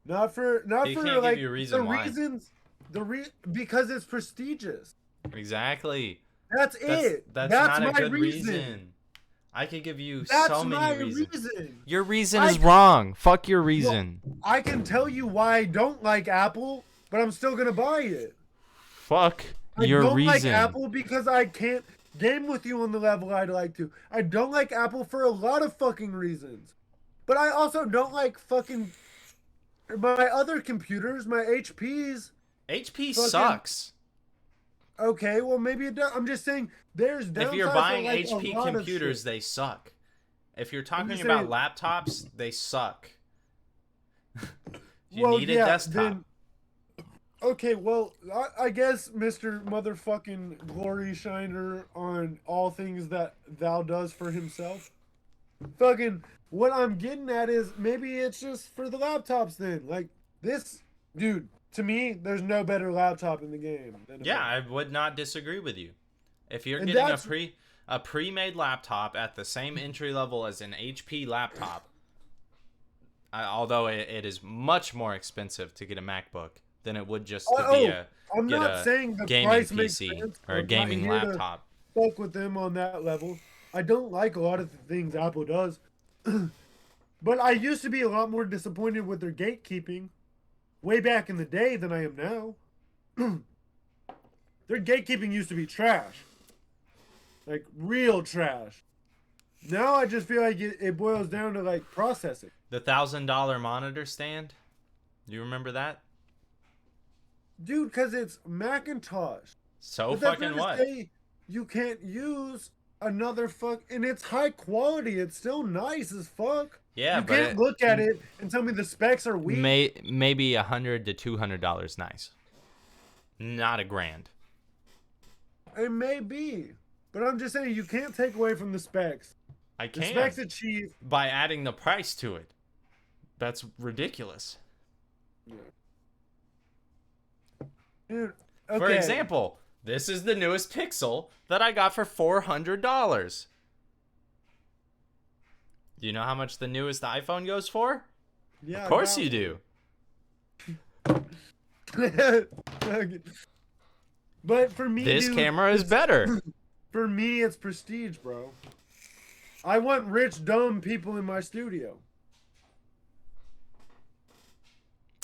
Not for He for can't give like you a reason the why. reasons. Because it's prestigious. Exactly. That's it. That's That's not my a good reason. reason. I could give you That's so my many reasons. reason. Your reason is wrong. Fuck your reason. I can tell you why I don't like Apple, but I'm still gonna buy it. Fuck I your don't like reason. Apple because I can't game with you on the level I'd like to. I don't like Apple for a lot of fucking reasons. But I also don't like fucking my other computers, my HPs. HP fucking- sucks. Okay, well maybe it does. I'm just saying there's downsides If you're to, buying like, HP a lot of computers, shit. they suck. If you're talking just about saying- laptops, they suck. You Well, need a yeah, desktop. then- Okay, well, I guess Mr. Motherfucking Glory Shiner on all things that thou does for himself. Fucking, what I'm getting at is maybe it's just for the laptops then. Like, this, dude, to me, there's no better laptop in the game than a Yeah, Mac. I would not disagree with you. If you're And getting that's- a pre-made laptop at the same entry level as an HP laptop, although it is much more expensive to get a MacBook than it would just to be I'm get not a saying the gaming price makes PC sense. or a I'm not gaming here to laptop. fuck with them on that level. I don't like a lot of the things Apple does. But I used to be a lot more disappointed with their gatekeeping way back in the day than I am now. Their gatekeeping used to be trash. Like real trash. Now I just feel like it boils down to like processing. The $1,000 monitor stand. Do you remember that? Dude, because it's Macintosh. So But that's fucking not what? to say you can't use another and it's high quality. It's still nice as fuck. Yeah, You but can't look at it and tell me the specs are weak. maybe $100 to $200 nice. Not $1,000. It may be. But I'm just saying you can't take away from the specs. I The can specs achieve. by adding the price to it. That's ridiculous. Yeah. Dude, okay. For example, this is the newest Pixel that I got for $400. Do you know how much the newest iPhone goes for? Yeah, Of course you do. But for me, This dude, camera is better. For me, it's prestige, bro. I want rich, dumb people in my studio.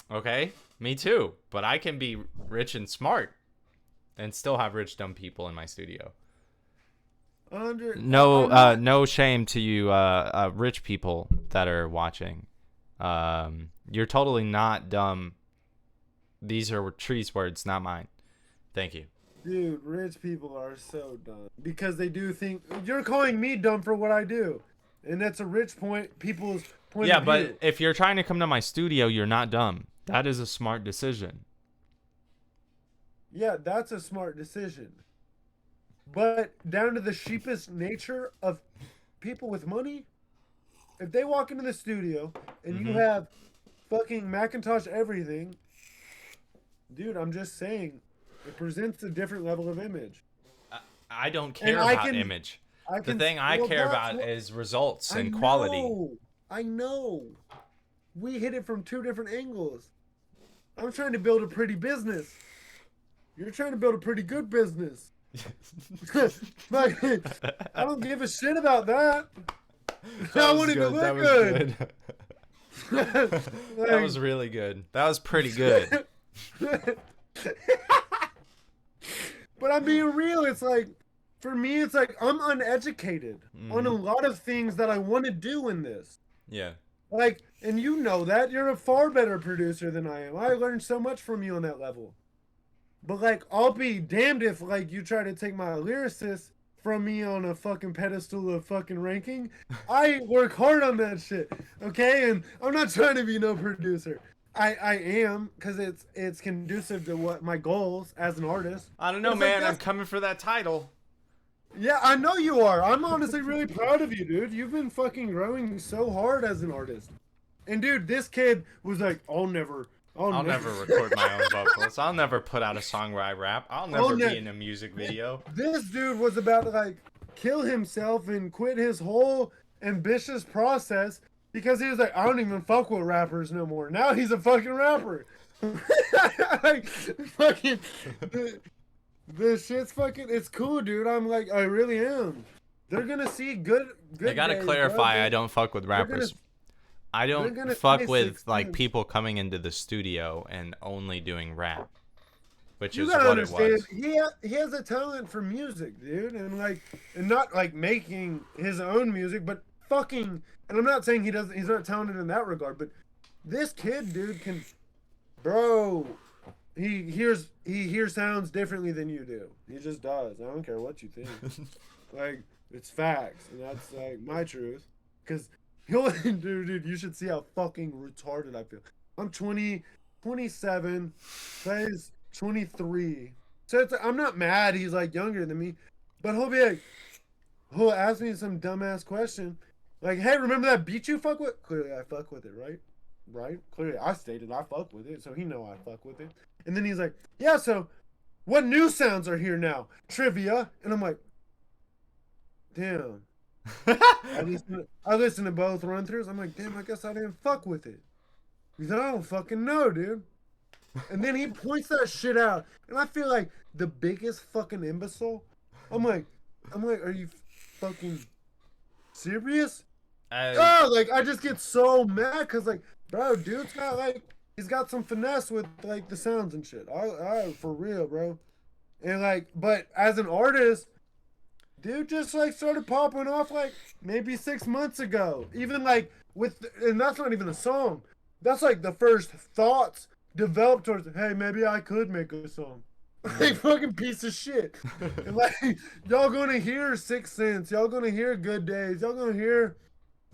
Okay, me too. But I can be rich and smart and still have rich, dumb people in my studio. No shame to you rich people that are watching. You're totally not dumb. These are Tree's words, not mine. Thank you. Dude, rich people are so dumb because they do think you're calling me dumb for what I do, and that's a rich people's point of view. Yeah, but if you're trying to come to my studio, you're not dumb. That is a smart decision. Yeah, that's a smart decision. But down to the sheepish nature of people with money, if they walk into the studio and you have fucking Macintosh everything, dude, I'm just saying, it presents a different level of image. I don't care about image. The thing I care about is results and quality. I know. We hit it from two different angles. I'm trying to build a pretty business. You're trying to build a pretty good business. Like, I don't give a shit about that. I want it to look good. That was really good. That was pretty good. But I'm being real. It's like, for me, it's like I'm uneducated on a lot of things that I want to do in this. Yeah. Like, and you know that. You're a far better producer than I am. I learned so much from you on that level. But, like, I'll be damned if, like, you try to take my lyricist from me on a fucking pedestal of fucking ranking. I work hard on that shit, okay? And I'm not trying to be no producer. I am, because it's conducive to what my goals as an artist. I don't know, man. I'm coming for that title. Yeah, I know you are. I'm honestly really proud of you, dude. You've been fucking growing so hard as an artist. And, dude, this kid was like, I'll never record my own vocals. I'll never put out a song where I rap. I'll never be in a music video. This dude was about to, like, kill himself and quit his whole ambitious process because he was like, I don't even fuck with rappers no more. Now he's a fucking rapper. Like, fucking, the shit's fucking, it's cool, dude. I'm like, I really am. They're gonna see good I gotta clarify, bro. I don't fuck with rappers. I don't fuck with like people coming into the studio and only doing rap, which is what it was. He has a talent for music, dude, and not like making his own music, but fucking. And I'm not saying he's not talented in that regard, but this kid, dude, can, bro. He hears sounds differently than you do. He just does. I don't care what you think. Like, it's facts, and that's like my truth, because. Dude, you should see how fucking retarded I feel. I'm 27, Clay's 23. So I'm not mad he's like younger than me, but he'll ask me some dumbass question. Like, hey, remember that beat you fuck with? Clearly I fuck with it, right? Right? Clearly I stated I fuck with it, so he know I fuck with it. And then he's like, yeah, so what new sounds are here now? Trivia. And I'm like, damn. I listened to both run-throughs. I'm like, damn, I guess I didn't fuck with it. Because I don't fucking know, dude. And then he points that shit out. And I feel like the biggest fucking imbecile. I'm like, are you fucking serious? I just get so mad because, like, bro, dude's got, like, he's got some finesse with, like, the sounds and shit. I for real, bro. And, like, but as an artist, dude just, like, started popping off, like, maybe 6 months ago. Even, like, and that's not even a song. That's, like, the first thoughts developed towards, hey, maybe I could make a song. Like, fucking piece of shit. And, like, y'all gonna hear Sixth Sense. Y'all gonna hear Good Days. Y'all gonna hear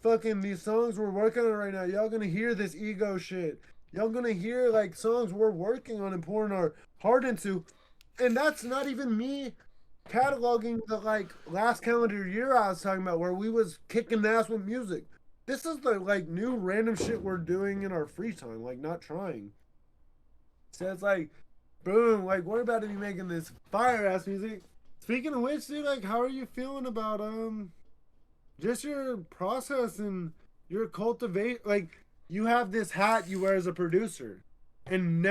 fucking these songs we're working on right now. Y'all gonna hear this ego shit. Y'all gonna hear, like, songs we're working on and pouring our heart into. And that's not even me cataloging the, like, last calendar year I was talking about, where we was kicking ass with music. this is the like new random shit we're doing in our free time, like not trying. So it's like, boom, like what about if you making this fire ass music? Speaking of which, dude, like how are you feeling about just your process and your cultivate? Like you have this hat you wear as a producer, and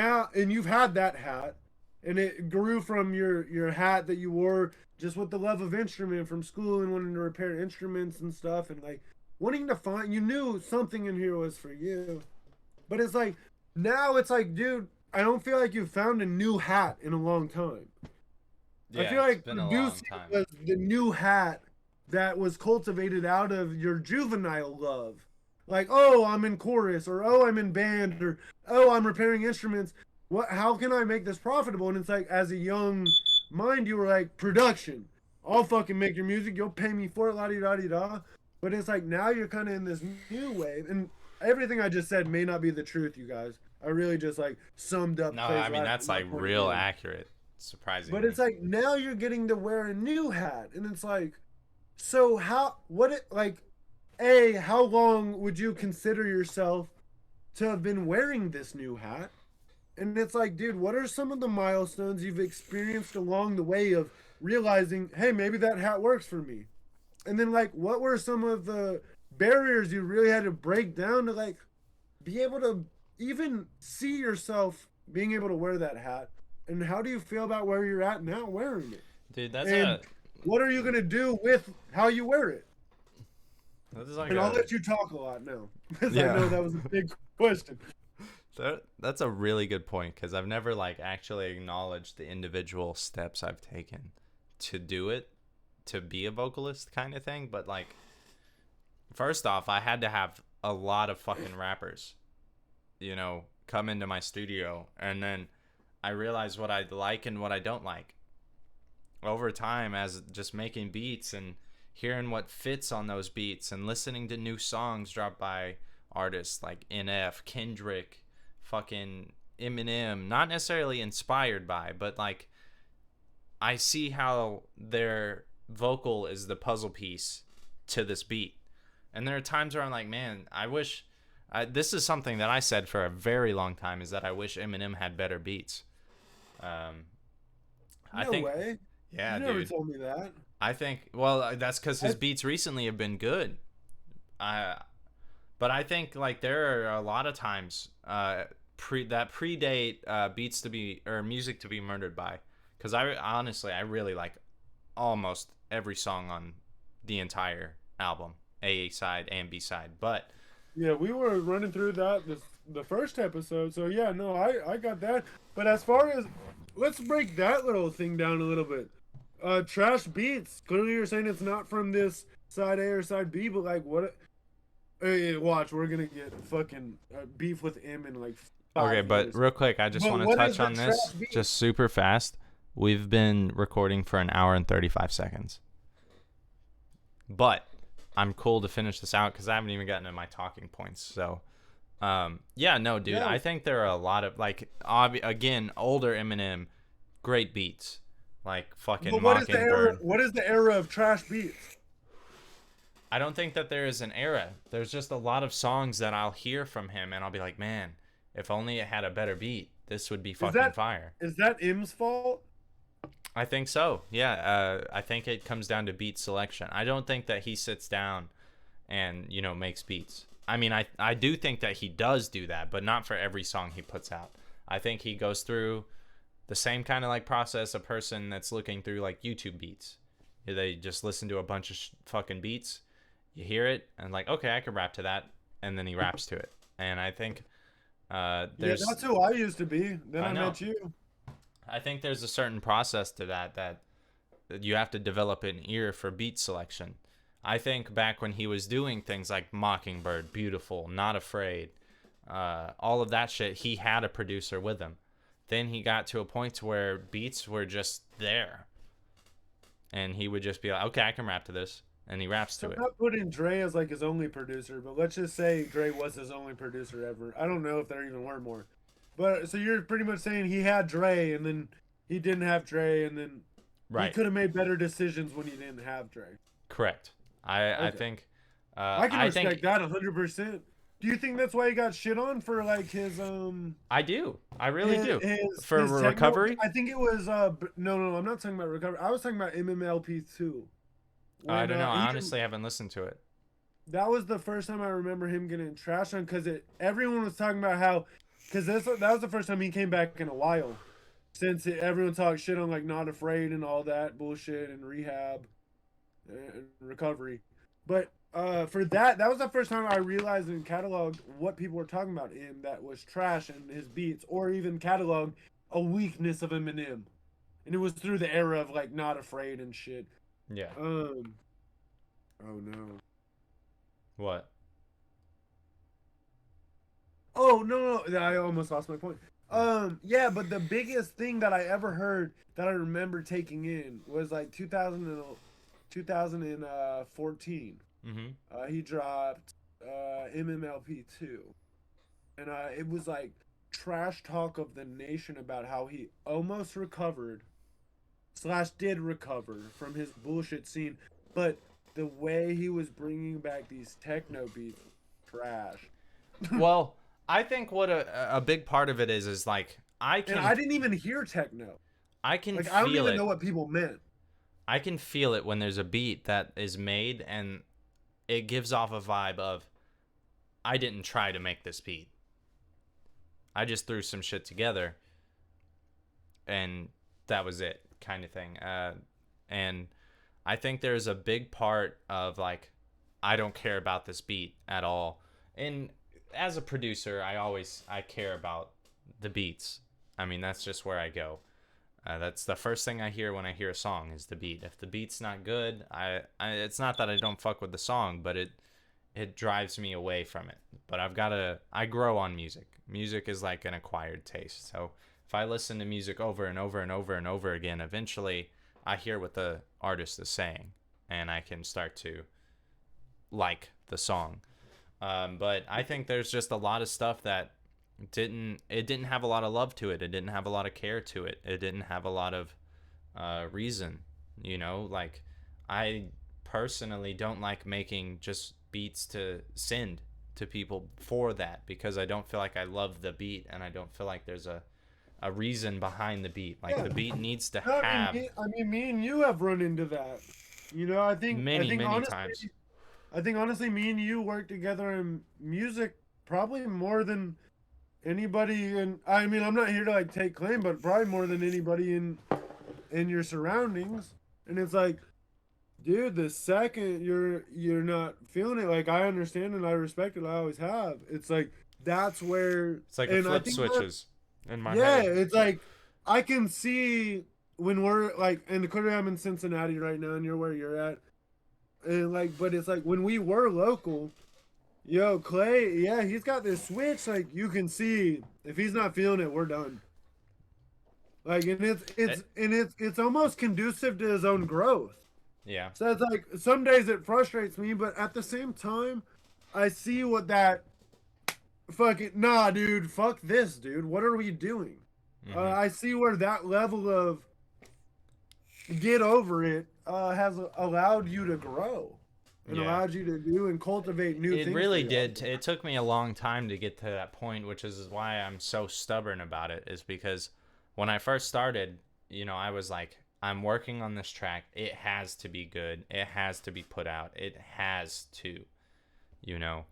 you've had that hat, and it grew from your hat that you wore just with the love of instrument from school and wanting to repair instruments and stuff, and like wanting to find, you knew something in here was for you, but it's like now it's like, dude, I don't feel like you've found a new hat in a long time. Yeah, I feel it's like been a long producing time. was the new hat that was cultivated out of your juvenile love. Like, oh, I'm in chorus, or oh, I'm in band, or oh, I'm repairing instruments. What? How can I make this profitable? And it's like, as a young mind, you were like, production. I'll fucking make your music. You'll pay me for it, la di da di da. But it's like now you're kind of in this new wave, and everything I just said may not be the truth, you guys. I really just like summed up. No, I mean that's like real accurate, surprisingly. But it's like now you're getting to wear a new hat, and it's like, so how? What it like? How long would you consider yourself to have been wearing this new hat? And it's like, dude, what are some of the milestones you've experienced along the way of realizing, hey, maybe that hat works for me? And then like, what were some of the barriers you really had to break down to like be able to even see yourself being able to wear that hat? And how do you feel about where you're at now wearing it? Dude, that's and what are you gonna do with how you wear it? Like and I'll let you talk a lot now, because Yeah. I know that was a big question. That's a really good point, because I've never like actually acknowledged the individual steps I've taken to do it, to be a vocalist kind of thing. But like, first off, I had to have a lot of fucking rappers, you know, come into my studio, and then I realized what I like and what I don't like over time, as just making beats and hearing what fits on those beats and listening to new songs dropped by artists like NF, Kendrick, fucking Eminem, not necessarily inspired by, but like I see how their vocal is the puzzle piece to this beat. And there are times where I'm like, man, I wish this is something that I said for a very long time, is that I wish Eminem had better beats. I No think, way. yeah, You never dude. told me that. I think, well, that's because his beats recently have been good. But I think like there are a lot of times that predate beats to be, or music to be murdered by. Because I honestly, I really like almost every song on the entire album, A side and B side. But Yeah, we were running through that the first episode, so yeah, no, I got that. But as far as, let's break that little thing down a little bit. Treeztreeztreez. Clearly, you're saying it's not from this side A or side B, but like, what? Hey, watch, we're gonna get fucking beef with M in like 5 okay, but years. real quick, I just want to touch on this just super fast. We've been recording for an hour and 35 seconds. But I'm cool to finish this out because I haven't even gotten to my talking points. So, yeah, no, dude, Yeah. I think there are a lot of, like, again, older Eminem, great beats. Like fucking But what is the era? Mockingbird. What is the era of Treeztreeztreez? I don't think that there is an era. There's just a lot of songs that I'll hear from him and I'll be like, man, if only it had a better beat, this would be fucking fire. Is that M's fault? I think so. Yeah, I think it comes down to beat selection. I don't think that he sits down and, you know, makes beats. I mean, I do think that he does do that, but not for every song he puts out. I think he goes through the same kind of like process a person that's looking through like YouTube beats. They just listen to a bunch of fucking beats. You hear it and like, okay, I can rap to that, and then he raps to it. And I think there's, yeah, that's who I used to be. Then I know. met you. I think there's a certain process to that you have to develop an ear for beat selection. I think back when he was doing things like Mockingbird, Beautiful, Not Afraid, all of that shit, he had a producer with him. Then he got to a point where beats were just there. And he would just be like, okay, I can rap to this. And he raps to I'm it. not putting Dre as like his only producer, but let's just say Dre was his only producer ever. I don't know if there even were more. But so you're pretty much saying he had Dre and then he didn't have Dre and then he Right. could have made better decisions when he didn't have Dre. Correct. I Okay. think I can I respect think that 100%. Do you think that's why he got shit on for like I do. I really do. For his techno? recovery, I think it was no, I'm not talking about recovery. I was talking about MMLP 2 I when don't know. I he honestly haven't listened to it. that was the first time I remember him getting trashed on because everyone was talking about how because that was the first time he came back in a while since everyone talked shit on like Not Afraid and all that bullshit and rehab and recovery. But for that was the first time I realized and cataloged what people were talking about him that was trash in his beats, or even cataloged a weakness of Eminem, and it was through the era of like Not Afraid and shit. Yeah. Um, oh no. What? Oh no, I almost lost my point. Yeah, but the biggest thing that I ever heard that I remember taking in was like 2014. Mm-hmm. He dropped MMLP 2, and it was like trash talk of the nation about how he almost recovered slash did recover from his bullshit scene, but the way he was bringing back these techno beats, trash. Well, I think what a big part of it is like And I didn't even hear techno. I can Like I don't feel even it. know what people meant. I can feel it when there's a beat that is made and it gives off a vibe of I didn't try to make this beat. I just threw some shit together and that was it, kind of thing. And I think there's a big part of like I don't care about this beat at all. And as a producer, I care about the beats. I mean, that's just where I go. That's the first thing I hear when I hear a song is the beat. If the beat's not good, it's not that I don't fuck with the song, but it drives me away from it. But I grow on music. Music is like an acquired taste. So if I listen to music over and over and over and over again, eventually I hear what the artist is saying and I can start to like the song. But I think there's just a lot of stuff that didn't have a lot of love to it. It didn't have a lot of care to it. It didn't have a lot of reason. Like I personally don't like making just beats to send to people for that because I don't feel like I love the beat and I don't feel like there's a reason behind the beat. Like the beat needs to No, have me and you have run into that. many times. I think honestly, me and you work together in music probably more than anybody. And I mean, I'm not here to like take claim, but probably more than anybody in your surroundings. And it's like, dude, the second you're not feeling it, like I understand and I respect it, I always have. It's like that's where It's like a and I flip think switches in my yeah, head. it's like I can see when we're like, and clearly I'm in Cincinnati right now, and you're where you're at, and like, but it's like when we were local, yo, Clay, yeah, he's got this switch. Like you can see if he's not feeling it, we're done. Like, and it's almost conducive to his own growth. Yeah. So it's like some days it frustrates me, but at the same time, I see what that fucking nah, dude. Fuck this, dude. What are we doing? Mm-hmm. I see where that level of get over it has allowed you to grow and allowed you to do and cultivate new things. It really did. It took me a long time to get to that point, which is why I'm so stubborn about it, is because when I first started, I was like, I'm working on this track. It has to be good. It has to be put out. It has to,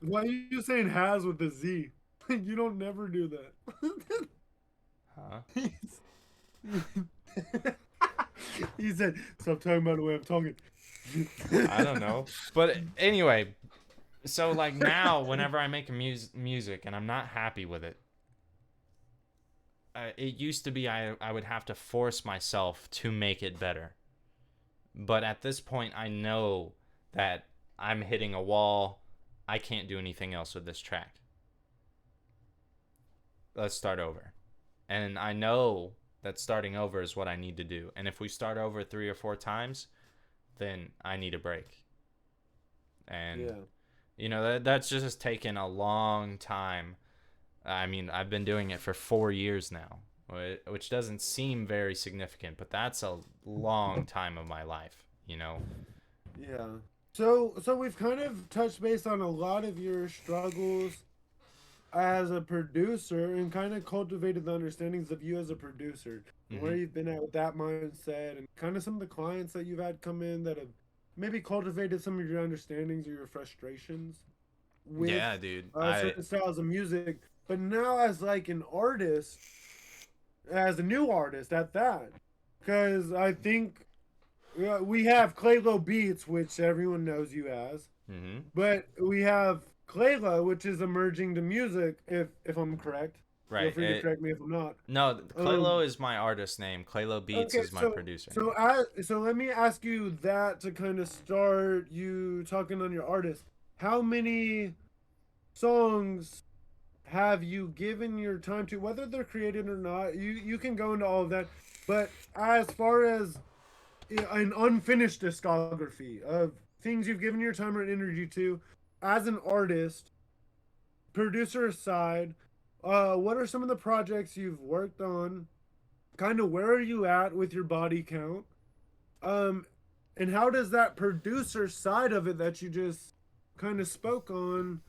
Why are you saying has with the Z? You don't never do that. Huh? He said, stop talking about the way I'm talking. I don't know. But anyway, so like now, whenever I make music and I'm not happy with it, it used to be I would have to force myself to make it better. But at this point, I know that I'm hitting a wall. I can't do anything else with this track. Let's start over. And I know that starting over is what I need to do. And if we start over 3 or 4 times, then I need a break. And, that's just taken a long time. I mean, I've been doing it for 4 years now, which doesn't seem very significant, but that's a long time of my life, Yeah. So we've kind of touched base on a lot of your struggles as a producer and kind of cultivated the understandings of you as a producer and Mm-hmm. where you've been at with that mindset and kind of some of the clients that you've had come in that have maybe cultivated some of your understandings or your frustrations with Yeah, dude. certain styles of music. But now, as like an artist, as a new artist at that, because I think we have CLBeatz, which everyone knows you as, Mm-hmm. but we have Clayla, which is emerging to music. If I'm correct, feel Right. free to correct me if I'm not. No, Um, Claylo is my artist name. CLBeatz okay, is my producer name. so let me ask you that to kind of start you talking on your artist. How many songs have you given your time to, whether they're created or not? You can go into all of that, but as far as an unfinished discography of things you've given your time and energy to as an artist, producer aside, what are some of the projects you've worked on? Kind of where are you at with your body count? Um, and how does that producer side of it that you just kind of spoke on,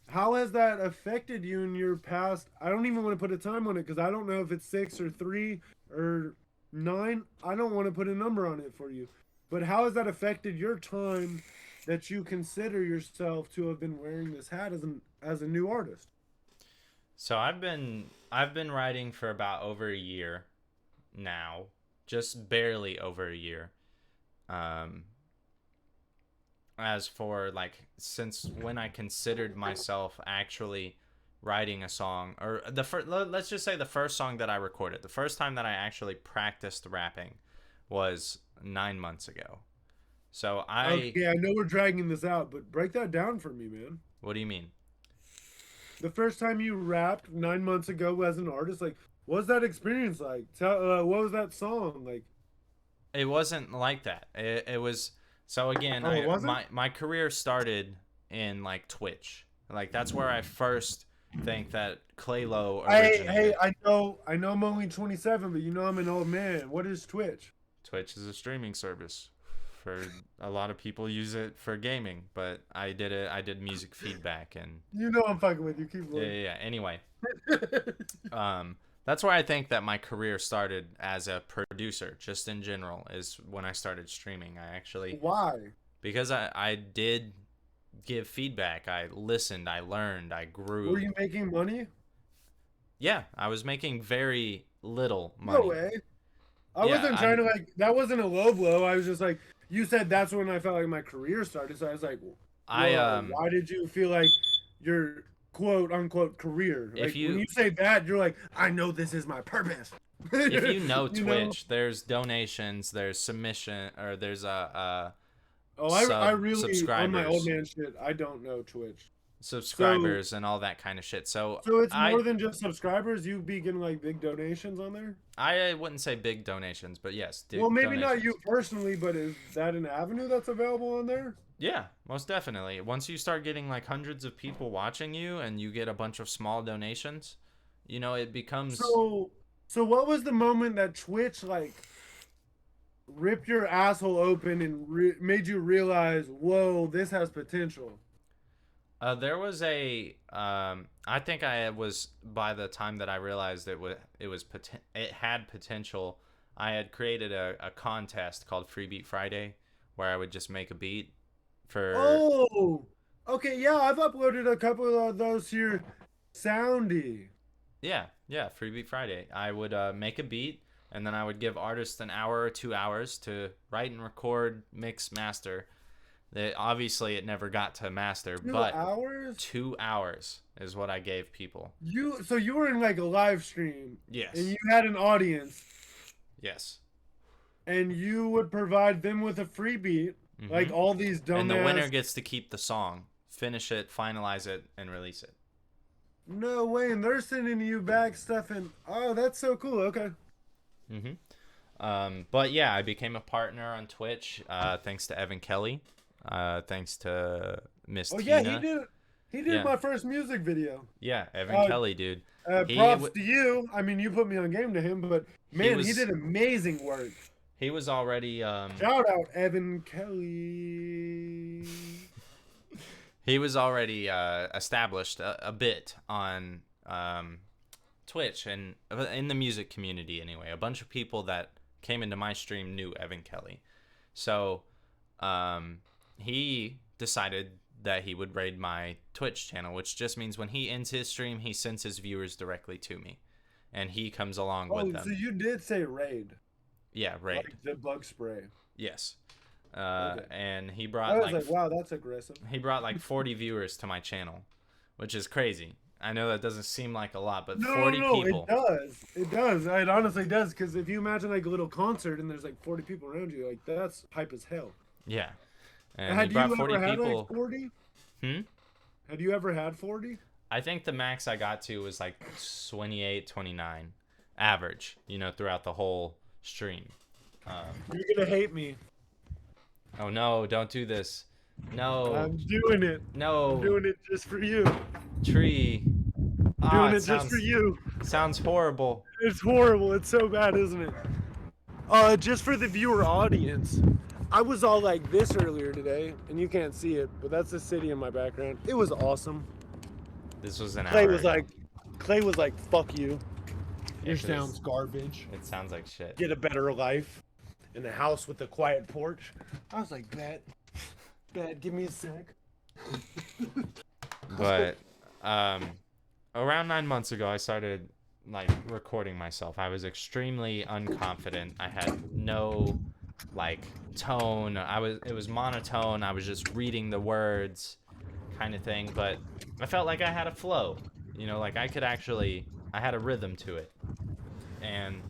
how has that affected you in your past? I don't even want to put a time on it because I don't know if it's 6 or 3 or 9. I don't want to put a number on it for you. But how has that affected your time that you consider yourself to have been wearing this hat as a new artist? So I've been writing for about over a year now, just barely over a year. Um, as for like since when I considered myself actually writing a song, or let's just say the first song that I recorded, the first time that I actually practiced rapping was 9 months ago. So Okay, I know we're dragging this out, but break that down for me, man. what do you mean? The first time you rapped 9 months ago as an artist, like, what was that experience like? What was that song like? It wasn't like that. It was so again. Oh, it I wasn't. my career started in like Twitch. Like that's where I first think that Claylo Hey, originated. I know I'm only 27, but you know I'm an old man. What is Twitch? Twitch is a streaming service. For a lot of people use it for gaming, but I did it. I did music feedback and You know I'm fucking with you. Keep yeah, going. yeah, yeah. Anyway, that's where I think that my career started as a producer, just in general, is when I started streaming. I actually Why? because I did give feedback. I listened, I learned, I Were grew. you making money? Yeah, I was making very little No money. way. I Yeah, wasn't trying to like. That wasn't a low blow. I was just like, you said that's when I felt like my career started. So I was like, I well, why did you feel like your quote unquote career? if Like when you you say that, you're like, I know this is my purpose. if you know You know? Twitch, there's donations, there's submission, or there's a Oh, I really on my old subscribers, man shit. I don't know Twitch. So subscribers, and all that kind of shit. So so it's I more than just subscribers. You be getting like big donations on there. I wouldn't say big donations, but yes, Well, maybe not you donations. personally, but is that an avenue that's available on there? Yeah, most definitely. Once you start getting like hundreds of people watching you and you get a bunch of small donations, it becomes. So so what was the moment that Twitch like ripped your asshole open and made you realize, whoa, this has potential? There was I think I was by the time that I realized it had potential. I had created a contest called Free Beat Friday, where I would just make a beat for Oh, okay, yeah, I've uploaded a couple of those here. Soundy. yeah, Free Beat Friday. I would make a beat, and then I would give artists an hour or 2 hours to write and record, mix, master. Obviously it never got to master, Two but hours? 2 hours is what I gave people. You were in like a live stream and Yes, you had an audience yes. and you would provide them with a free beat, like Mm-hmm. all these And the winner dumbass. gets to keep the song, finish it, finalize it, and release it. No way, and they're sending you back stuff, and oh, that's so cool. Okay. Mm-hmm. But yeah, I became a partner on Twitch, thanks to Evan Kelly, thanks to Miss Oh yeah, Tina. he did Yeah, my first music video. yeah, Evan Uh, Kelly, dude. He Props w- to you. I mean, you put me on game to him, but he man, he was did amazing work. he was already Shout out Evan Kelly. he was already established a bit on Twitch and in the music community anyway. A bunch of people that came into my stream knew Evan Kelly. So he decided that he would raid my Twitch channel, which just means when he ends his stream, he sends his viewers directly to me. And he comes along with them. So you did say raid. Yeah, raid. Like the bug spray. Yes. Okay. And he brought I was like, wow, that's aggressive. He brought like 40 viewers to my channel, which is crazy. I know that doesn't seem like a lot, but 40 people. It does. It does. It honestly does. Because if you imagine like a little concert and there's like 40 people around you, like that's hype as hell. Yeah. And Had he brought you 40 ever people. Had like 40? Had you ever had 40? I think the max I got to was like 28, 29 average, throughout the whole stream. You're going to hate me. Oh no, don't do this. No. I'm doing it. No. I'm doing it just for you. Tree. Doing it just for you. Sounds horrible. It's horrible. It's so bad, isn't it? Just for the viewer audience. I was all like this earlier today, and you can't see it, but that's the city in my background. It was awesome. This was an Clay hour. Clay was like, fuck you. Yeah, Your sound's garbage. It sounds like shit. Get a better life. In a house with a quiet porch. I was like, bet, give me a sec. But around 9 months ago, I started like recording myself. I was extremely unconfident. I had no like tone. It was monotone. I was just reading the words kind of thing, but I felt like I had a flow. Like I had a rhythm to it. And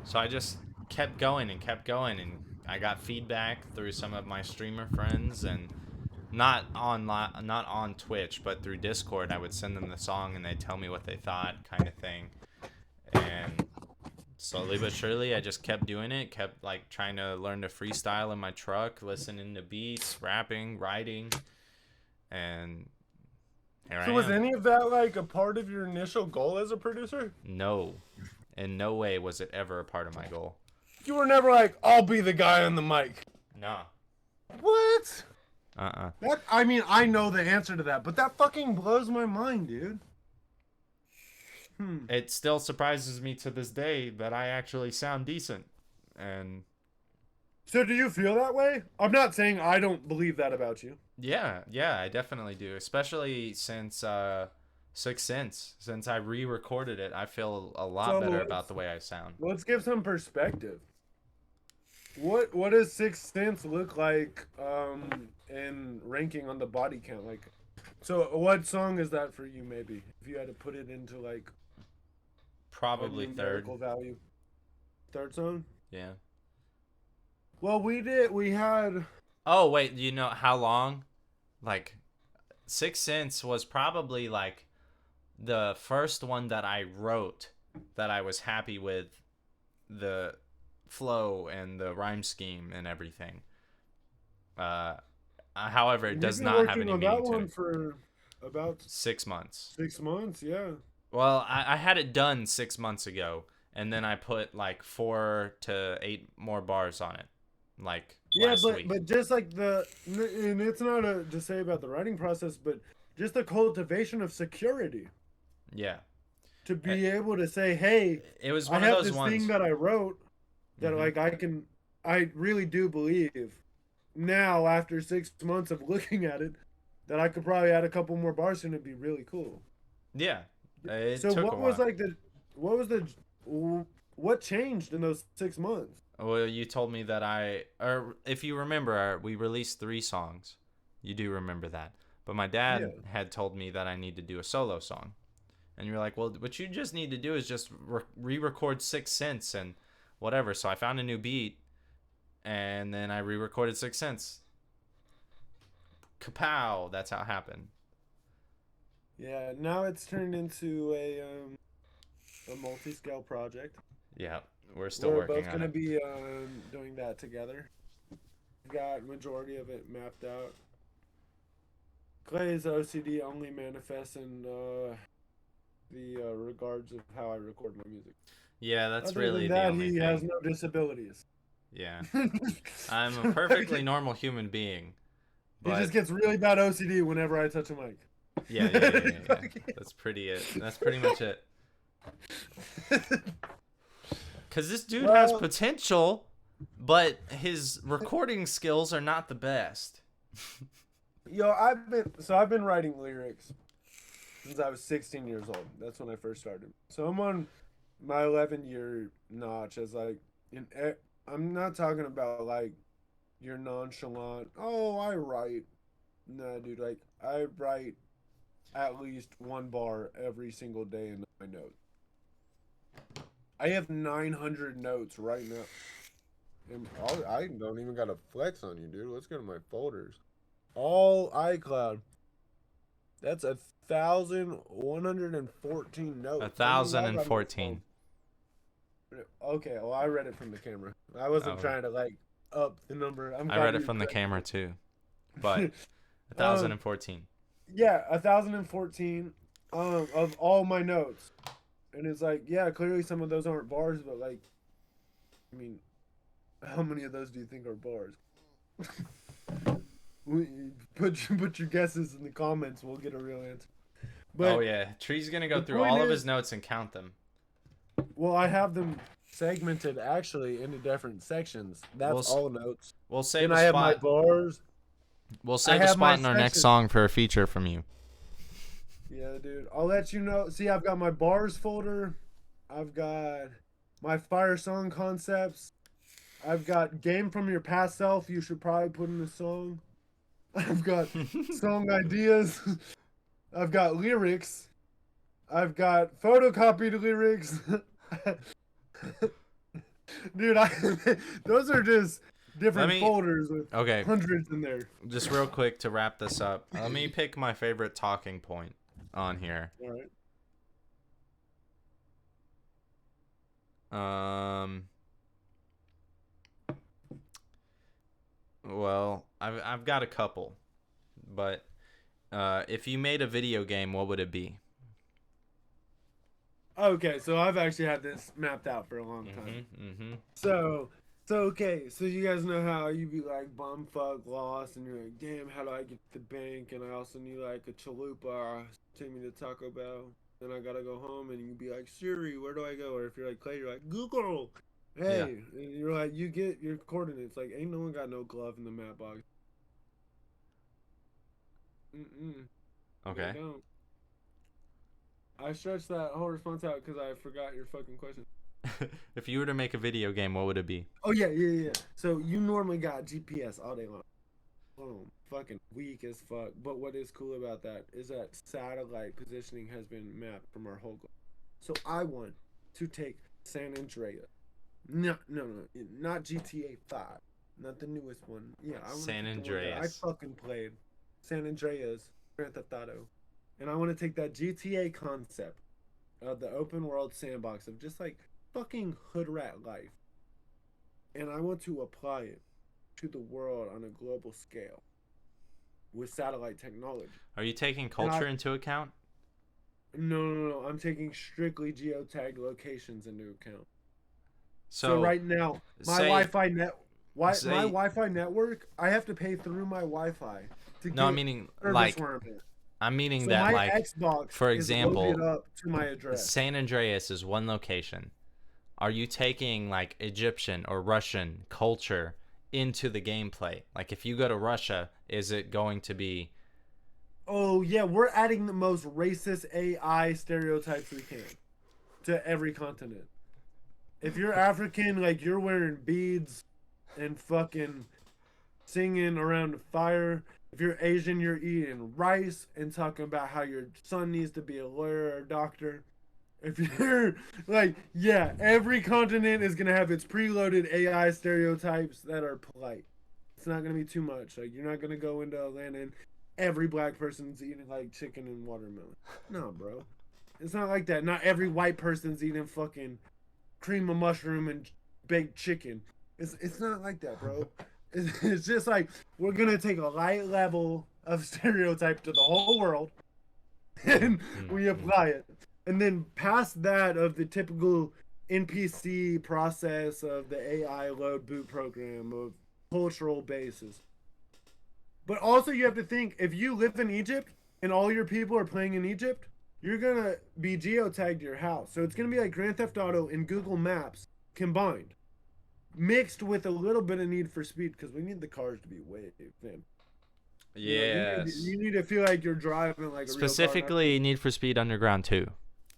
so I just kept going, and I got feedback through some of my streamer friends, and not on Twitch, but through Discord. I would send them the song and they'd tell me what they thought, kind of thing. And slowly but surely I just kept doing it, kept like trying to learn to freestyle in my truck, listening to beats, rapping, writing, and here I am. Was any of that like a part of your initial goal as a producer? No. In no way was it ever a part of my goal. You were never like, I'll be the guy on the mic. No. What? Uh-uh. I know the answer to that, but that fucking blows my mind, dude. It still surprises me to this day that I actually sound decent. And so do you feel that way? I'm not saying I don't believe that about you. Yeah, I definitely do. Especially since Sixth Sense. Since I re-recorded it, I feel a lot better about the way I sound. Let's give some perspective. What does Sixth Sense look like in ranking on the body count? Like, so what song is that for you? Maybe if you had to put it into like probably third value. Third song. Yeah. Well, we had. Oh wait, you know how long? Like, Sixth Sense was probably like the first one that I wrote that I was happy with the flow and the rhyme scheme and everything. However, it does not have any meaning to it. For about 6 months. 6 months, yeah. Well, I had it done 6 months ago, and then I put like 4 to 8 more bars on it, like last week. But just like and it's not to say about the writing process, but just the cultivation of security. Yeah. To be able to say, hey, it was one of those this thing that I wrote that like I really do believe now after 6 months of looking at it that I could probably add a couple more bars and it'd be really cool. Yeah. So what changed in those 6 months? Well, you told me that or if you remember, we released 3 songs. You do remember that. But my dad had told me that I need to do a solo song. And you're like, well, what you just need to do is just re-record Sixth Sense and whatever. So I found a new beat, and then I re-recorded Sixth Sense. Kapow! That's how it happened. Yeah, now it's turned into a multi-scale project. Yeah, we're still working on it. We're both going to be doing that together. We've got majority of it mapped out. Clay's OCD only manifests in the regards of how I record my music. Yeah, that's Other really than the that, only he has thing. no disabilities. Yeah. I'm a perfectly normal human being, He just but gets really bad OCD whenever I touch a mic. yeah. That's pretty it. That's pretty much it. Cuz this dude has Well, potential, but his recording skills are not the best. yo, I've been writing lyrics since I was 16 years old. That's when I first started. So I'm on my 11-year notch as like I'm not talking about like your nonchalant. Oh, I write. Nah, dude. Like I write at least one bar every single day in my notes. I have 900 notes right now. And I don't even got to flex on you, dude. Let's go to my folders. All iCloud. That's 1,114 A notes. Let me thousand log and on this phone. fourteen. Okay, well, I read it from the camera. I wasn't Oh, trying to like up the number. I'm I read glad it you from the corrected camera me. too. But 1,014. Yeah, 1,014 of all my notes. And it's like, yeah, clearly some of those aren't bars, but like, I mean, how many of those do you think are bars? Put your guesses in the comments. We'll get a real answer. But Oh yeah, Tree's gonna go the through point all of is, his notes and count them. well, I have them segmented actually into different sections. That's We'll s- all notes. we'll save Then a I have my spot. bars. We'll I save a have my spot in our next sections. song for a feature from you. Yeah, dude. I'll let you know. See, I've got my bars folder. I've got my fire song concepts. I've got game from your past self. You should probably put in a song. I've got song ideas. I've got lyrics. I've got photocopied lyrics. Dude, those are just different folders with Okay, hundreds in there. just real quick to wrap this up. Let me pick my favorite talking point on here. All right. Well, I've got a couple, but if you made a video game, what would it be? Okay, so I've actually had this mapped out for a long time. So okay, so you guys know how you be like bumfuck lost, and you're like, damn, how do I get to the bank? And I also need like a chalupa, take me to Taco Bell. Then I gotta go home, and you be like, Siri, where do I go? Or if you're like Clay, you're like, Google. Hey, Yeah. and you're like, you get your coordinates. Like, ain't no one got no glove in the map box. Okay. They don't. I stretched that whole response out because I forgot your fucking question. If you were to make a video game, what would it be? Oh yeah. So you normally got GPS all day long. Boom. Fucking weak as fuck. But what is cool about that is that satellite positioning has been mapped from our whole globe. So I want to take San Andreas. No, not GTA 5. Not the newest one. Yeah, I want San I Andreas. fucking played San Andreas, Grand Theft Auto. And I want to take that GTA concept of the open world sandbox of just like fucking hood rat life. And I want to apply it to the world on a global scale with satellite technology. Are you taking culture into account? No. I'm taking strictly geotagged locations into account. So right now, my Wi-Fi network, I have to pay through my Wi-Fi to get I'm meaning like I'm meaning so that my like Xbox for is loaded example, up to my address. San Andreas is one location. Are you taking like Egyptian or Russian culture into the gameplay? Like if you go to Russia, is it going to be Oh yeah, we're adding the most racist AI stereotypes we can to every continent. If you're African, like you're wearing beads and fucking singing around a fire. If you're Asian, you're eating rice and talking about how your son needs to be a lawyer or a doctor. If you're like, yeah, every continent is gonna have its preloaded AI stereotypes that are polite. It's not gonna be too much. Like you're not gonna go into Atlanta and every black person's eating like chicken and watermelon. No, bro. It's not like that. Not every white person's eating fucking cream of mushroom and baked chicken. It's not like that, bro. It's just like we're gonna take a light level of stereotype to the whole world, and we apply it. And then past that of the typical NPC process of the AI load boot program of cultural bases. But also you have to think, if you live in Egypt and all your people are playing in Egypt, you're gonna be geotagged to your house. So it's gonna be like Grand Theft Auto and Google Maps combined, mixed with a little bit of Need for Speed, because we need the cars to be way thin. Yes. You need to feel like you're driving like a Specifically, real car. Need for Speed Underground 2,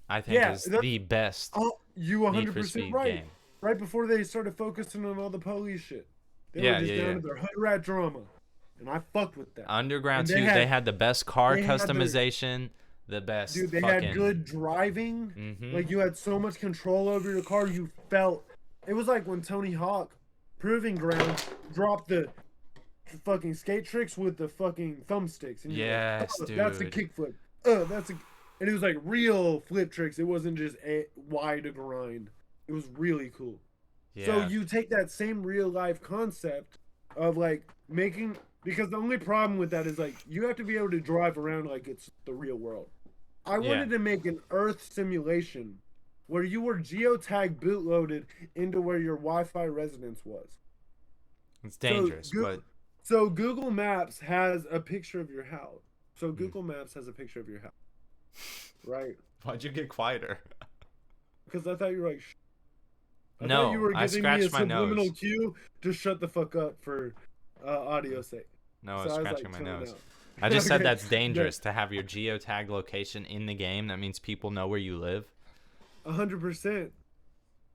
I think Yeah, is the best oh, you Need for 100% Speed right. game. Right before they started focusing on all the police shit, they Yeah, were just yeah, down yeah. to their hood rat drama, and I fucked with that. Underground And 2, they had the best car they had their- customization, the best Dude, they fucking. had good driving. Mhm. Like, you had so much control over your car. You felt it was like when Tony Hawk, Proving Ground, dropped the fucking skate tricks with the fucking thumbsticks. And you're Yes, like, oh, that's a dude. kickflip. That's a, and it was like real flip tricks. It wasn't just a Y to grind. It was really cool. Yeah. So you take that same real life concept of like making, because the only problem with that is like you have to be able to drive around like it's the real world. I wanted to make an Earth simulation where you were geotag bootloaded into where your Wi-Fi residence was. It's dangerous, but so Google Maps has a picture of your house. So Google Maps has a picture of your house, right? why'd you get quieter? Because I thought you were like, I No, thought you were I giving me a scratched my subliminal nose. cue to shut the fuck up for audio sake. No, I So was I was scratching like, my tone nose. out. I just said Okay. that's dangerous to have your geotag location in the game. That means people know where you live. 100%.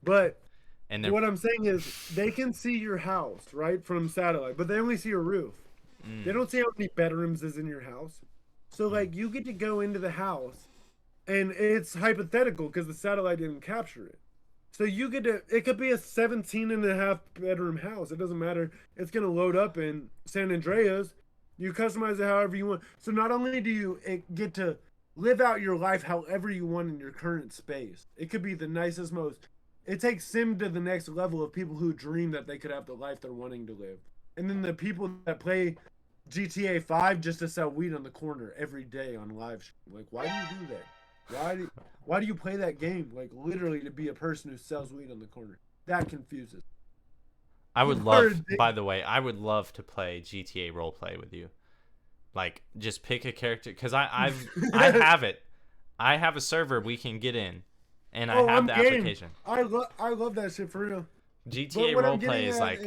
But And they're what I'm saying is they can see your house, right, from satellite, but they only see your roof. They don't see how many bedrooms is in your house. So, like, you get to go into the house, and it's hypothetical because the satellite didn't capture it. So you get to, it could be a 17 and a half bedroom house. It doesn't matter. It's going to load up in San Andreas. You customize it however you want. So not only do you get to live out your life however you want in your current space, it could be the nicest, most, it takes Sim to the next level of people who dream that they could have the life they're wanting to live. And then the people that play GTA 5 just to sell weed on the corner every day on live stream. Like, why do you do that? Why do you play that game? Like, literally to be a person who sells weed on the corner. That confuses. I would love, by the way, I would love to play GTA roleplay with you. Like, just pick a character, because I have it. I have a server we can get in, and I have the application. I love that shit for real. GTA roleplay is like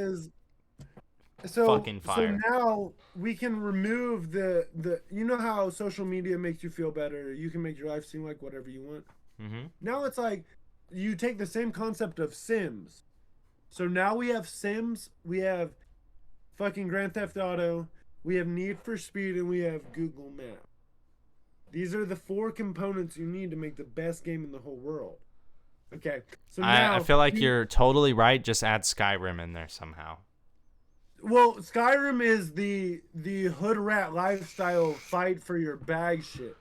fucking fire. So now we can remove the you know how social media makes you feel better. You can make your life seem like whatever you want. Mm-hmm. Now it's like you take the same concept of Sims. So now we have Sims, we have fucking Grand Theft Auto, we have Need for Speed, and we have Google Maps. These are the 4 components you need to make the best game in the whole world. Okay, so now I feel like you're totally right. Just add Skyrim in there somehow. Well, Skyrim is the hood rat lifestyle fight for your bag shit.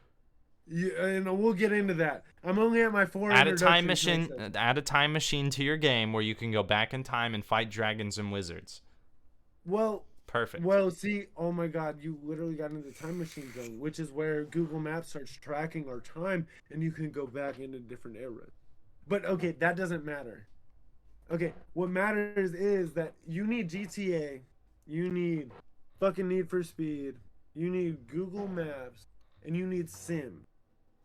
And we'll get into that. I'm only at my 4. Add a time machine. Add a time machine to your game where you can go back in time and fight dragons and wizards. Well, perfect. Well, see, oh my God, you literally got into the time machine zone, which is where Google Maps starts tracking our time, and you can go back into different eras. But okay, that doesn't matter. Okay, what matters is that you need GTA, you need fucking Need for Speed, you need Google Maps, and you need Sim.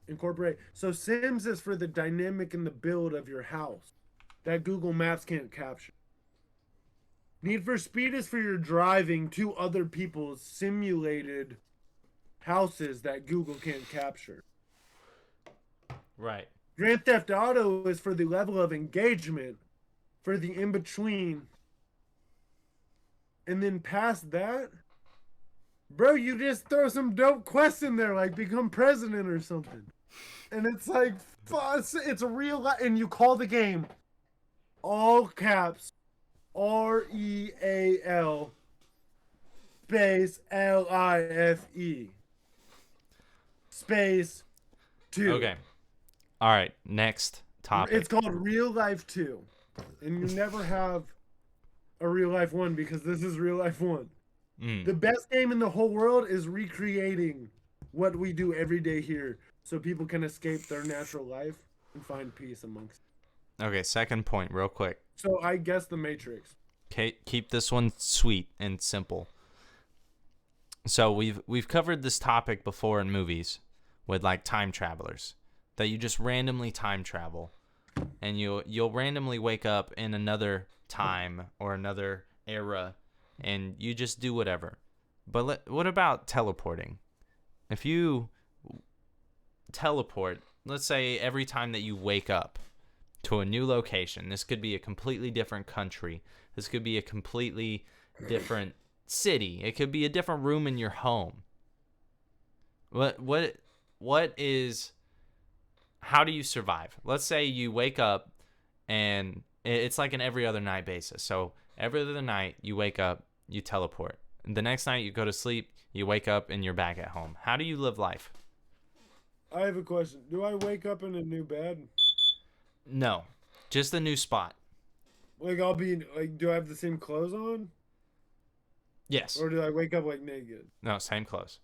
Incorporate. So Sims is for the dynamic and the build of your house that Google Maps can't capture. Need for Speed is for your driving to other people's simulated houses that Google can't capture. Right. Grand Theft Auto is for the level of engagement, for the in-between. And then past that, bro, you just throw some dope quests in there, like become president or something. And it's like, it's a real life. And you call the game all caps REAL space LIFE space 2. Okay. All right. Next topic. It's called Real Life 2. And you never have a Real Life 1 because this is Real Life 1. The best game in the whole world is recreating what we do every day here. so people can escape their natural life and find peace amongst. Okay, second point, real quick. So I guess the Matrix. Okay, keep this one sweet and simple. So we've covered this topic before in movies with like time travelers, that you just randomly time travel, and you'll randomly wake up in another time or another era, and you just do whatever. But what about teleporting? If you teleport, let's say every time that you wake up to a new location, this could be a completely different country. This could be a completely different city. It could be a different room in your home. What is, how do you survive? Let's say you wake up and it's like an every other night basis. So every other night you wake up, you teleport. The next night you go to sleep, you wake up and you're back at home. How do you live life? I have a question. Do I wake up in a new bed? No, just a new spot. Like I'll be like, do I have the same clothes on? Yes. Or do I wake up like naked? No, same clothes.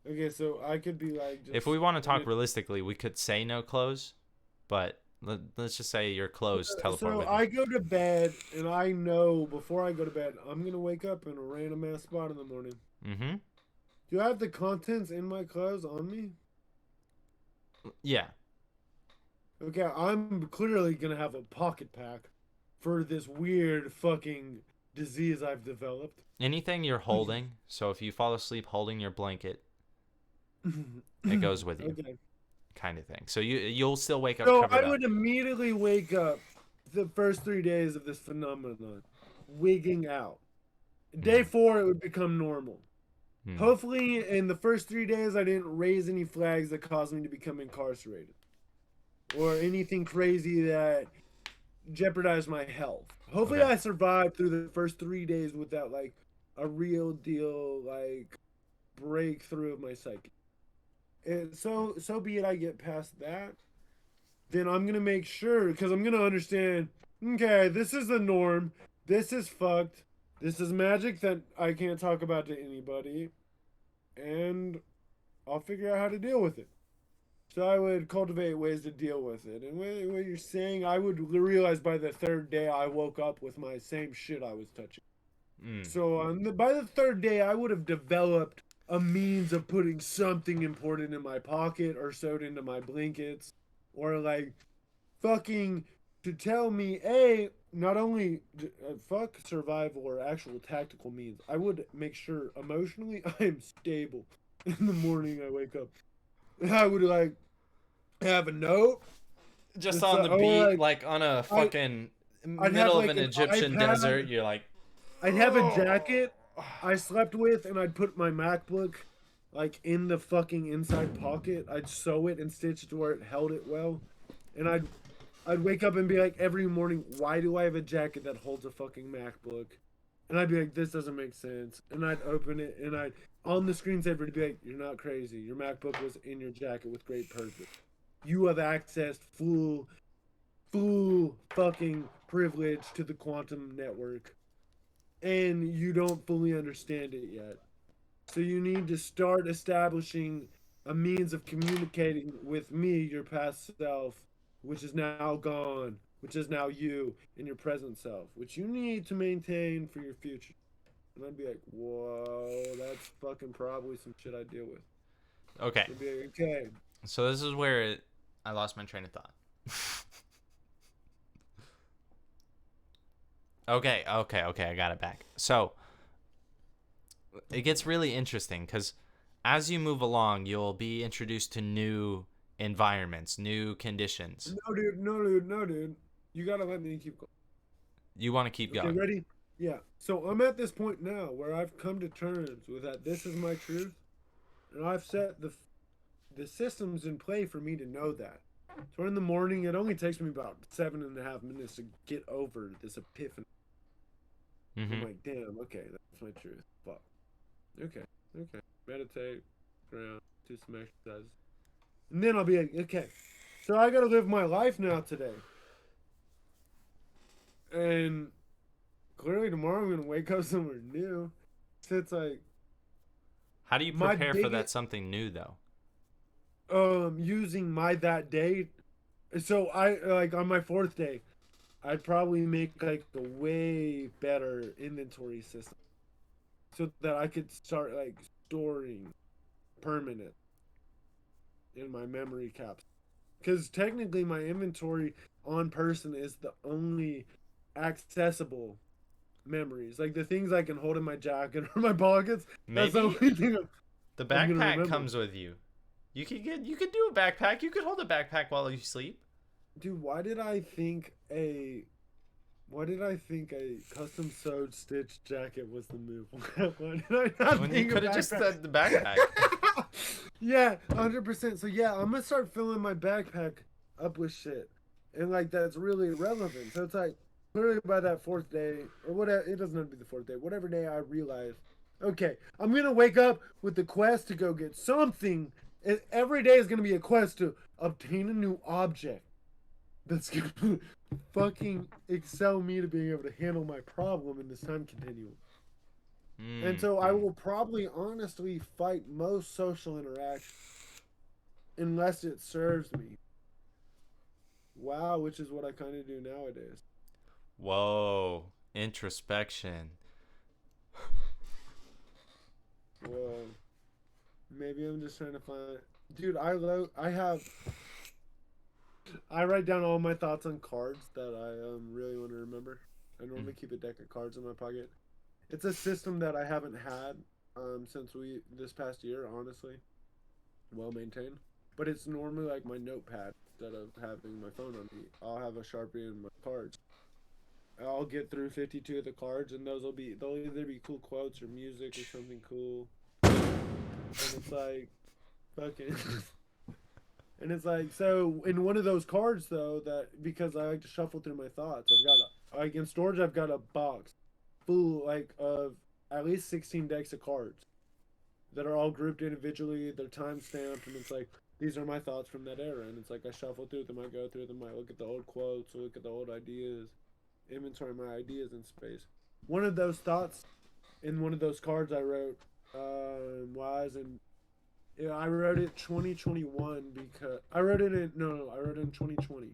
Okay, so I could be like. Just, if we want to talk realistically, we could say no clothes, but let's just say your clothes teleport. So with I go to bed and I know before I go to bed I'm gonna wake up in a random ass spot in the morning. Mm-hmm. Do I have the contents in my clothes on me? Yeah. Okay, I'm clearly gonna have a pocket pack for this weird fucking disease I've developed. Anything you're holding, so if you fall asleep holding your blanket, it goes with you. Okay. Kind of thing. So you'll still wake up So covered I would up. immediately wake up the first 3 days of this phenomenon, wigging out. Day 4, it would become normal. Hopefully, in the first 3 days, I didn't raise any flags that caused me to become incarcerated. Or anything crazy that jeopardized my health. Hopefully, Okay. I survived through the first 3 days without, like, a real deal, like, breakthrough of my psyche. And so be it, I get past that. Then I'm going to make sure, because I'm going to understand, okay, this is the norm. This is fucked. This is magic that I can't talk about to anybody. And I'll figure out how to deal with it. So I would cultivate ways to deal with it. And what you're saying, I would realize by the 3rd day I woke up with my same shit I was touching. So by the 3rd day, I would have developed a means of putting something important in my pocket or sewed into my blankets. Or like fucking to tell me, hey, not only fuck survival or actual tactical means, I would make sure emotionally I am stable in the morning I wake up. I would like have a note. Just on the beat, like on a fucking middle of an Egyptian desert, you're like... I'd have a jacket I slept with, and I'd put my MacBook like in the fucking inside pocket. I'd sew it and stitch it to where it held it well. And I'd wake up and be like every morning, why do I have a jacket that holds a fucking MacBook? And I'd be like, this doesn't make sense. And I'd open it and I'd on the screensaver to be like, you're not crazy. Your MacBook was in your jacket with great purpose. You have accessed full fucking privilege to the quantum network. And you don't fully understand it yet. So you need to start establishing a means of communicating with me, your past self, which is now gone, which is now you and your present self, which you need to maintain for your future. And I'd be like, whoa, that's fucking probably some shit I deal with. Okay. I'd be like, okay. So this is where I lost my train of thought. Okay, I got it back. So it gets really interesting because as you move along, you'll be introduced to new environments, new conditions. No, dude. You gotta let me keep going. You want to keep going. Okay, ready? Yeah. So I'm at this point now where I've come to terms with that this is my truth, and I've set the systems in play for me to know that. So in the morning, it only takes me about 7.5 minutes to get over this epiphany. I'm like, damn, okay, that's my truth. Fuck. Okay. Meditate, ground, do some exercises. And then I'll be like, okay, so I gotta live my life now today. And clearly tomorrow I'm gonna wake up somewhere new. So it's like... How do you prepare for that something new, though? using my that day. So I like on my fourth day, I'd probably make like a way better inventory system so that I could start like storing permanent in my memory caps. Because technically, my inventory on person is the only accessible memories. Like the things I can hold in my jacket or my pockets. That's the Maybe only thing the I'm gonna backpack remember. comes with you. You could do a backpack. You could hold a backpack while you sleep. Dude, why did I think a custom sewed stitch jacket was the move? Why did I not When you think a could have just backpack? said the backpack. Yeah, 100%. So yeah, I'm gonna start filling my backpack up with shit, and like that's really relevant. So it's like literally by that fourth day or whatever, it doesn't have to be the fourth day. Whatever day I realize, okay, I'm gonna wake up with the quest to go get something. Every day is gonna be a quest to obtain a new object that's gonna fucking excel me to being able to handle my problem in this time continuum. And so I Mm. will probably honestly fight most social interactions unless it serves me. Wow, which is what I kind of do nowadays. Whoa, introspection. Well, maybe I'm just trying to find. Dude, I write down all my thoughts on cards that I really want to remember. I Mm. normally keep a deck of cards in my pocket. It's a system that I haven't had since we this past year, honestly. Well maintained. But it's normally like my notepad instead of having my phone on me. I'll have a Sharpie and my cards. I'll get through 52 of the cards, and they'll either be cool quotes or music or something cool. And it's like fucking. And it's like so in one of those cards though that because I like to shuffle through my thoughts, I've got like in storage I've got a box full like of at least 16 decks of cards that are all grouped individually. They're time stamped, and it's like these are my thoughts from that era. And it's like I shuffle through them, I go through them, I look at the old quotes, I look at the old ideas, inventory my ideas in space. One of those thoughts in one of those cards I wrote was in yeah, I wrote it 2021 because I wrote it in no, I wrote it in 2020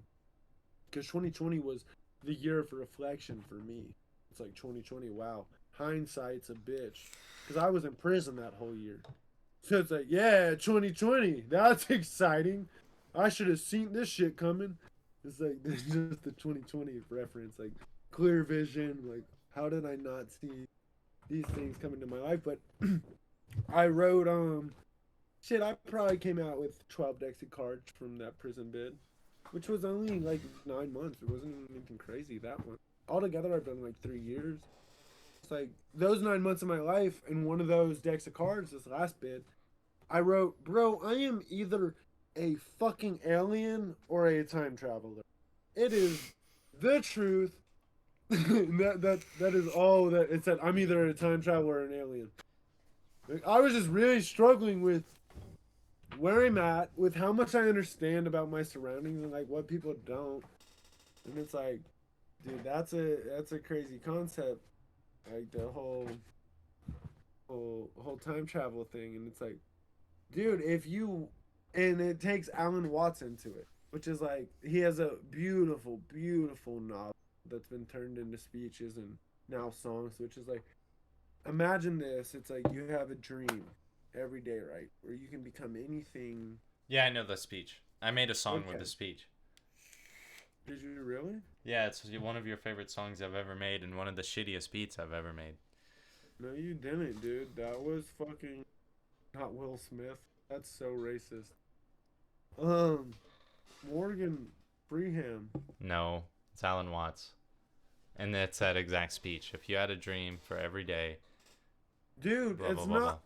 because 2020 was the year of reflection for me. It's like 2020, wow, hindsight's a bitch because I was in prison that whole year. So it's like, yeah, 2020, that's exciting. I should have seen this shit coming. It's like this is just the 2020 reference, like clear vision. Like, how did I not see these things come into my life? But I wrote shit, I probably came out with 12 decks of cards from that prison bid, which was only like 9 months. It wasn't anything crazy, that one. Altogether, I've done like 3 years. It's like those 9 months of my life, and one of those decks of cards, this last bid, I wrote, bro, I am either a fucking alien or a time traveler. It is the truth. That is all that it said. I'm either a time traveler or an alien. Like, I was just really struggling with where I'm at, with how much I understand about my surroundings and like what people don't. And it's like, dude, that's a crazy concept. Like the whole time travel thing, and it's like, dude, if you and it takes Alan Watts into it, which is like he has a beautiful, beautiful novel that's been turned into speeches and now songs, which is like, imagine this. It's like you have a dream every day, right? Where you can become anything. Yeah, I know the speech. I made a song with Okay. the speech. Did you really? Yeah, it's one of your favorite songs I've ever made and one of the shittiest beats I've ever made. No, you didn't, dude. That was fucking not Will Smith. That's so racist. Um, Morgan Freeham. No, it's Alan Watts. And it's that exact speech. If you had a dream for every day, Dude, blah, blah, it's blah, blah. not.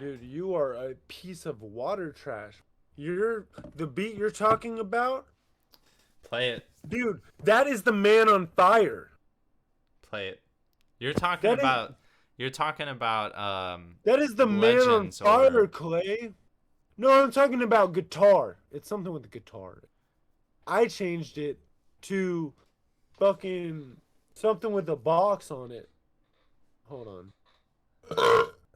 Dude, you are a piece of water trash. You're the beat you're talking about? Play it. Dude, that is the man on fire. Play it. You're talking That is about. You're talking about that is the man on legends fire, or Clay. No, I'm talking about guitar. It's something with the guitar. I changed it to fucking something with a box on it. Hold on.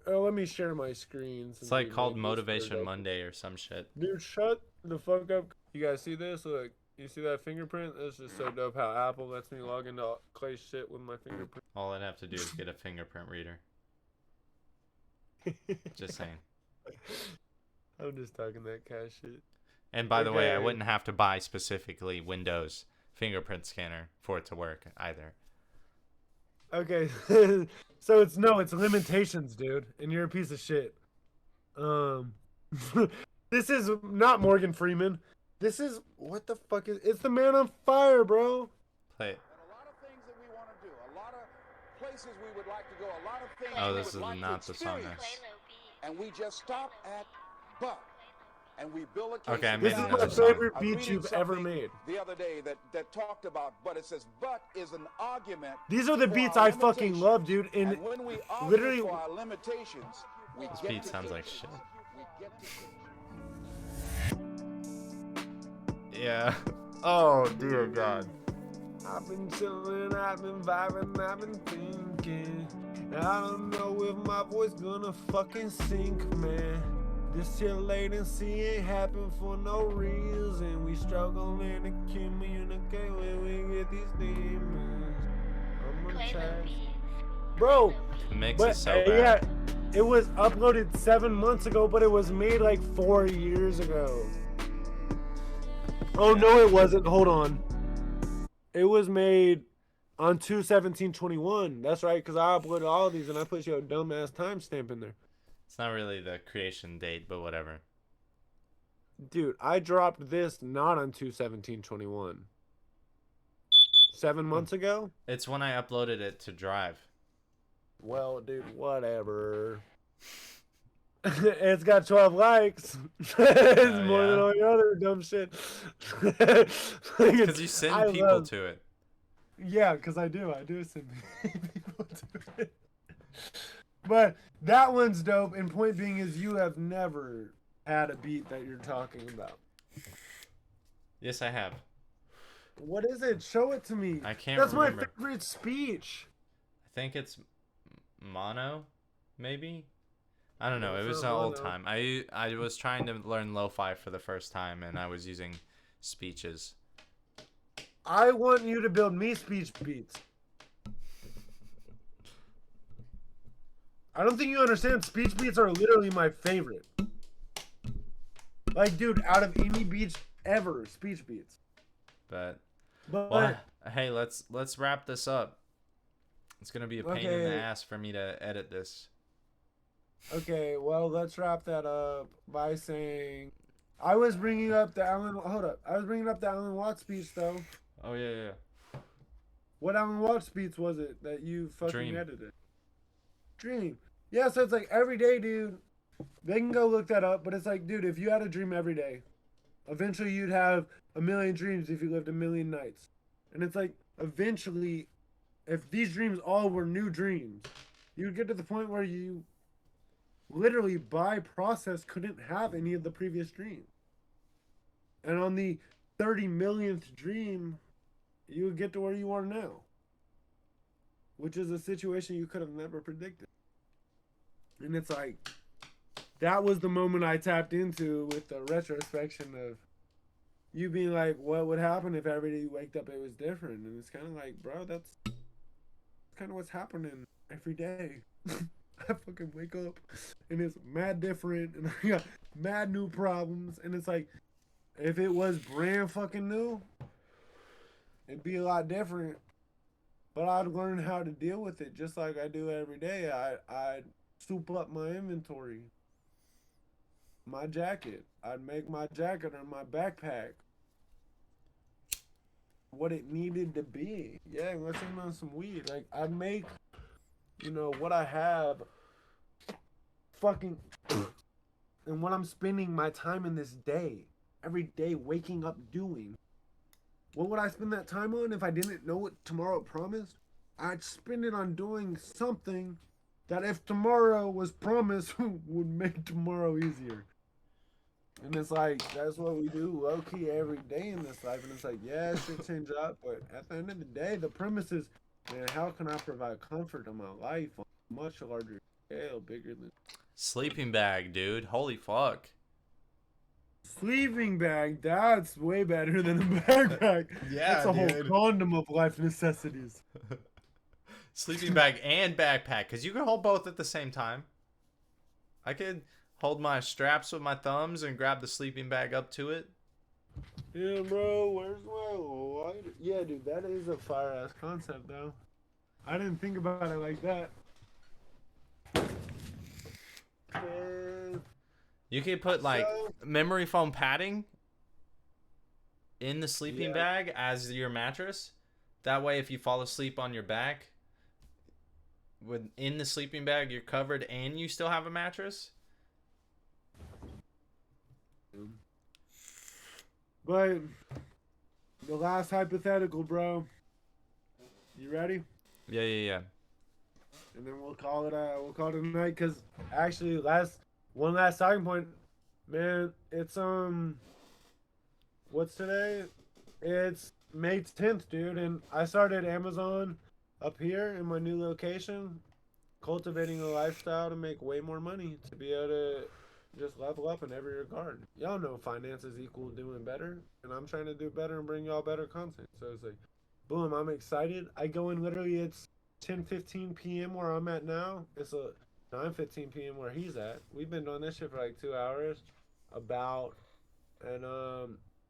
let me share my screen. It's like called Motivation Monday or some shit. Dude, shut the fuck up. You guys see this? Look, you see that fingerprint? That's just so dope how Apple lets me log into Clay shit with my fingerprint. All I'd have to do is get a fingerprint reader. Just saying. I'm just talking that cash shit. And by the way, I wouldn't have to buy specifically Windows fingerprint scanner for it to work either. Okay, so it's limitations, dude, and you're a piece of shit. This is not Morgan Freeman. This is what the fuck is? It's the Man on Fire, bro. Play it. A lot of things that we want to do, a lot of places we would like to go, a lot of things Oh, we this would is like not to the song. experience. And we just stop at but. And we build a case. Okay, I This made is another my song. favorite I'm beat reading you've ever something made. The other day that talked about, but it says, but is an argument. These are the for beats our I fucking love, dude. And when we argue literally, for our limitations, we This get beat to sounds like things. shit. We get to Yeah. Oh dear God. I've been chilling, I've been vibing, I've been thinking. I don't know if my voice gonna fucking sink, man. This here latency ain't happen for no reason. We struggling to communicate when we get these demons. I'm gonna try. Bro, It makes but it so bad. yeah, it was uploaded 7 months ago, but it was made like 4 years ago. Oh no, it wasn't. Hold on. It was made on 2/17/21. That's right, because I uploaded all of these and I put your dumbass timestamp in there. It's not really the creation date, but whatever. Dude, I dropped this not on 2/17/21. 7 months ago? It's when I uploaded it to Drive. Well, dude, whatever. It's got 12 likes. It's more than all your other dumb shit. Because you send people to it. Yeah, because I do. I do send people to it. But that one's dope. And point being is you have never had a beat that you're talking about. Yes, I have. What is it? Show it to me. I can't That's remember. my favorite speech. I think it's mono, maybe? I don't know. It was It's an not old mono. time. I was trying to learn lo-fi for the first time, and I was using speeches. I want you to build me speech beats. I don't think you understand. Speech beats are literally my favorite. Like, dude, out of any beats ever, speech beats. But But well, hey, let's wrap this up. It's gonna be a pain in the Okay. ass for me to edit this. okay, well, let's wrap that up by saying I was bringing up the Alan. Hold up, I was bringing up the Alan Watts speech though. Oh yeah. What Alan Watts speech was it that you fucking Dream. edited? Dream. Yeah, so it's like every day, dude. They can go look that up, but it's like, dude, if you had a dream every day, eventually you'd have a million dreams if you lived a million nights. And it's like, eventually, if these dreams all were new dreams, you'd get to the point where you literally, by process, couldn't have any of the previous dreams. And on the 30 millionth dream, you would get to where you are now, which is a situation you could have never predicted. And it's like, that was the moment I tapped into with the retrospection of you being like, what would happen if every day you waked up it was different? And it's kind of like, bro, that's kind of what's happening every day. I fucking wake up and it's mad different and I got mad new problems. And it's like, if it was brand fucking new, it'd be a lot different. But I'd learn how to deal with it just like I do every day. I'd soup up my inventory. My jacket. I'd make my jacket or my backpack what it needed to be. Yeah, let's aim on some weed. Like, I'd make, what I have fucking and what I'm spending my time in this day, every day waking up doing. What would I spend that time on if I didn't know what tomorrow promised? I'd spend it on doing something that if tomorrow was promised would make tomorrow easier. And it's like, that's what we do low-key every day in this life. And it's like, yeah, shit change up. But at the end of the day, the premise is, man, how can I provide comfort in my life on a much larger Hell, bigger than Sleeping bag, dude. Holy fuck. sleeping bag. That's way better than a backpack. Yeah, that's a whole dude. condom of life necessities. Sleeping bag and backpack, because you can hold both at the same time. I could hold my straps with my thumbs and grab the sleeping bag up to it. Yeah, bro. Where's my lighter? Yeah, dude, that is a fire ass concept, though. I didn't think about it like that. You could put like memory foam padding in the sleeping bag as your mattress. That way, if you fall asleep on your back, in the sleeping bag, you're covered and you still have a mattress. But the last hypothetical, bro. You ready? Yeah. And then we'll call it a night. Cause actually, one last talking point, man. It's what's today? It's May 10th, dude. And I started Amazon up here in my new location, cultivating a lifestyle to make way more money to be able to just level up in every regard. Y'all know finances equal doing better, and I'm trying to do better and bring y'all better content. So it's like, boom, I'm excited. I go in literally, it's 10:15 p.m. where I'm at now. It's a 9:15 p.m. where he's at. We've been doing this shit for like 2 hours,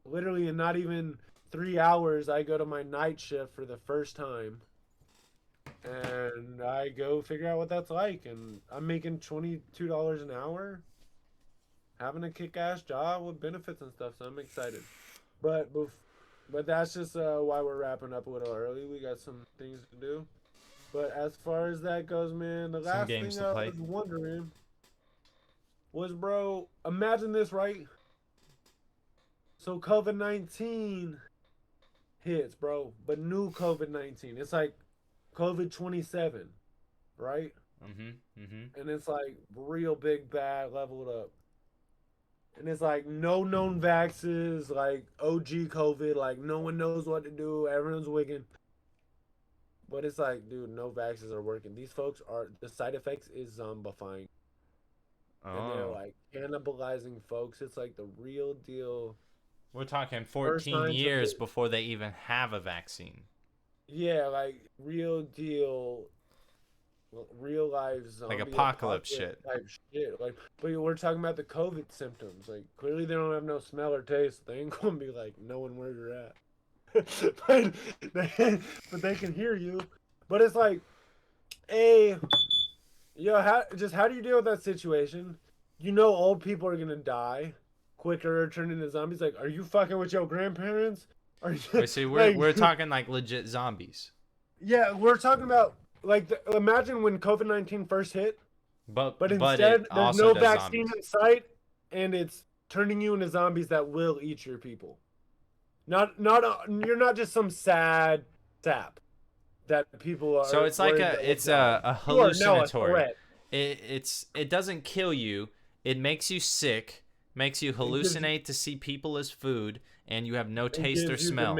literally in not even 3 hours, I go to my night shift for the first time. And I go figure out what that's like, and I'm making $22 an hour, having a kick-ass job with benefits and stuff. So I'm excited, but that's just why we're wrapping up a little early. We got some things to do, but as far as that goes, man, the last thing I was wondering was, bro, imagine this, right? So COVID-19 hits, bro, but new COVID-19. It's like COVID 27, right? And it's like real big bad, leveled up. And it's like no known vaxes, like OG COVID, like no one knows what to do, everyone's wigging. But it's like, dude, no vaxes are working. These folks the side effects is zombifying. And they're like cannibalizing folks. It's like the real deal. We're talking 14 years before they even have a vaccine. Yeah, like real deal, real life zombie like apocalypse shit. Type shit. Like, but we're talking about the COVID symptoms. Like, clearly they don't have no smell or taste. They ain't gonna be like knowing where you're at. but they can hear you. But it's like, hey, how do you deal with that situation? You know, old people are gonna die quicker or turn into zombies. Like, are you fucking with your grandparents? Wait, so we're talking like legit zombies. Yeah, we're talking about like imagine when COVID-19 first hit, but instead there's no vaccine in sight, and it's turning you into zombies that will eat your people. You're not just some sad sap that people are. So it's like a hallucinatory. It doesn't kill you. It makes you sick. Makes you hallucinate to see people as food, and you have no taste or smell.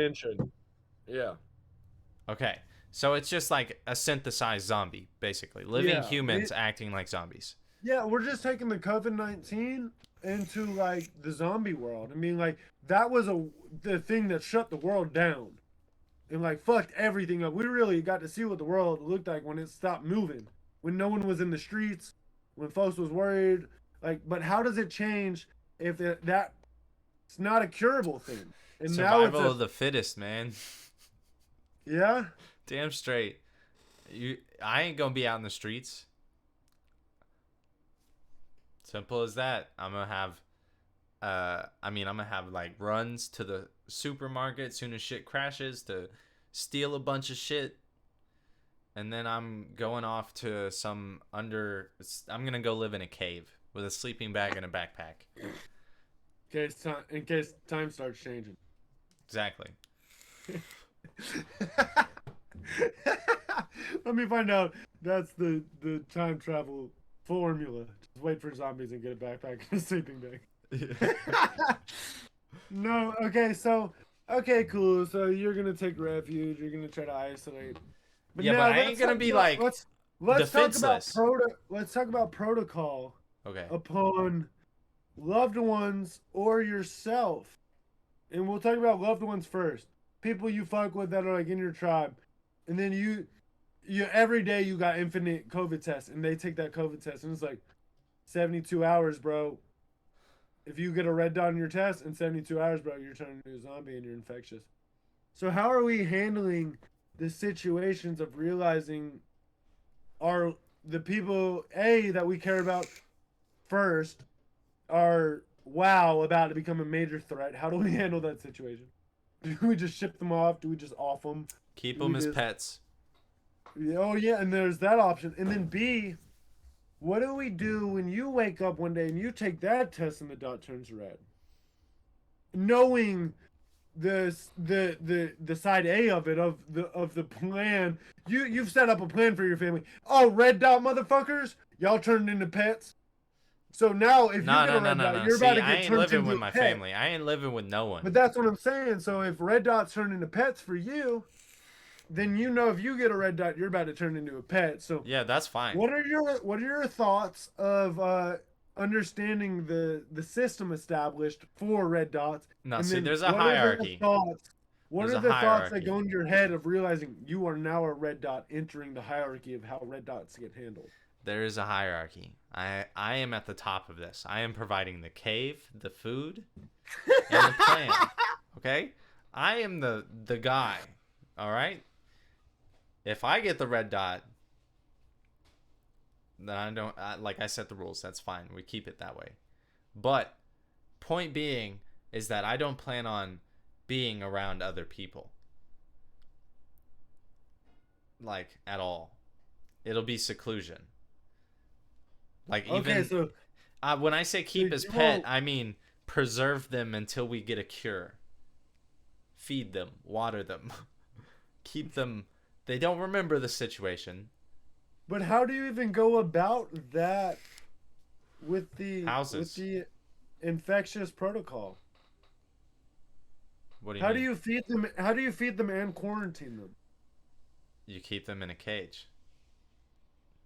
Yeah. Okay, so it's just like a synthesized zombie, basically. Living humans acting like zombies. Yeah, we're just taking the COVID-19 into like the zombie world. I mean, like that was the thing that shut the world down and like fucked everything up. We really got to see what the world looked like when it stopped moving, when no one was in the streets, when folks was worried. Like, but how does it change if that's not a curable thing? And survival of the fittest, man. Yeah. Damn straight. I ain't gonna be out in the streets. Simple as that. I'm gonna have like runs to the supermarket soon as shit crashes to steal a bunch of shit, and then I'm going off to I'm gonna go live in a cave with a sleeping bag and a backpack. In case time starts changing. Exactly. Let me find out. That's the time travel formula. Just wait for zombies and get a backpack and a sleeping bag. Yeah. No, okay, cool. So you're gonna take refuge. You're gonna try to isolate. But I ain't gonna be like let's talk about defenseless. let's talk about protocol Okay. upon loved ones or yourself. And we'll talk about loved ones first. People you fuck with that are like in your tribe. And then you every day you got infinite COVID tests and they take that COVID test and it's like 72 hours, bro. If you get a red dot on your test in 72 hours, bro, you're turning into a zombie and you're infectious. So how are we handling the situations of realizing the people that we care about first are about to become a major threat? How do we handle that situation? Do we just ship them off? Do we just off them? Keep them as pets. Oh yeah, and there's that option. And then B, what do we do when you wake up one day and you take that test and the dot turns red? Knowing the side A of it of the plan, you've set up a plan for your family. Oh, red dot motherfuckers, y'all turned into pets. So now if you get a red dot, you're about to get turned into a pet. I ain't living with my family. I ain't living with no one. But that's what I'm saying. So if red dots turn into pets for you, then you know if you get a red dot, you're about to turn into a pet. So yeah, that's fine. What are your thoughts of understanding the system established for red dots? No, see, there's a hierarchy. What are the thoughts that go in your head of realizing you are now a red dot entering the hierarchy of how red dots get handled? There is a hierarchy. I am at the top of this. I am providing the cave, the food, and the plan. Okay? I am the guy. All right? If I get the red dot, then I don't like I set the rules. That's fine. We keep it that way. But point being is that I don't plan on being around other people. Like at all. It'll be seclusion. Like even when I say keep as pet, I mean preserve them until we get a cure. Feed them, water them, keep them. They don't remember the situation. But how do you even go about that with the houses? With the infectious protocol? What do you mean? How do you feed them and quarantine them? You keep them in a cage.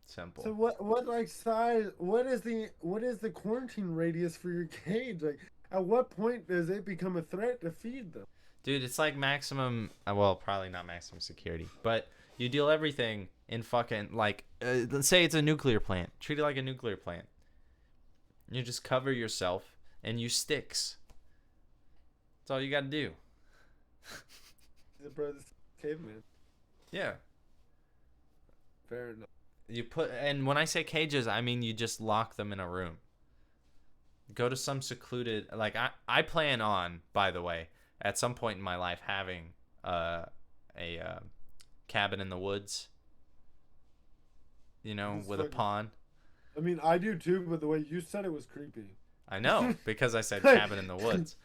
Simple. So what like size? What is the quarantine radius for your cage? Like, at what point does it become a threat to feed them? Dude, it's like maximum. Well, probably not maximum security, but you deal everything in fucking like. Let's say it's a nuclear plant. Treat it like a nuclear plant. You just cover yourself and you sticks. That's all you got to do. The brother's caveman. Yeah. Fair enough. And when I say cages, I mean you just lock them in a room. Go to some secluded, like I plan on, by the way, at some point in my life having a cabin in the woods. You know, with a pond. I mean, I do too, but the way you said it was creepy. I know, because I said cabin in the woods.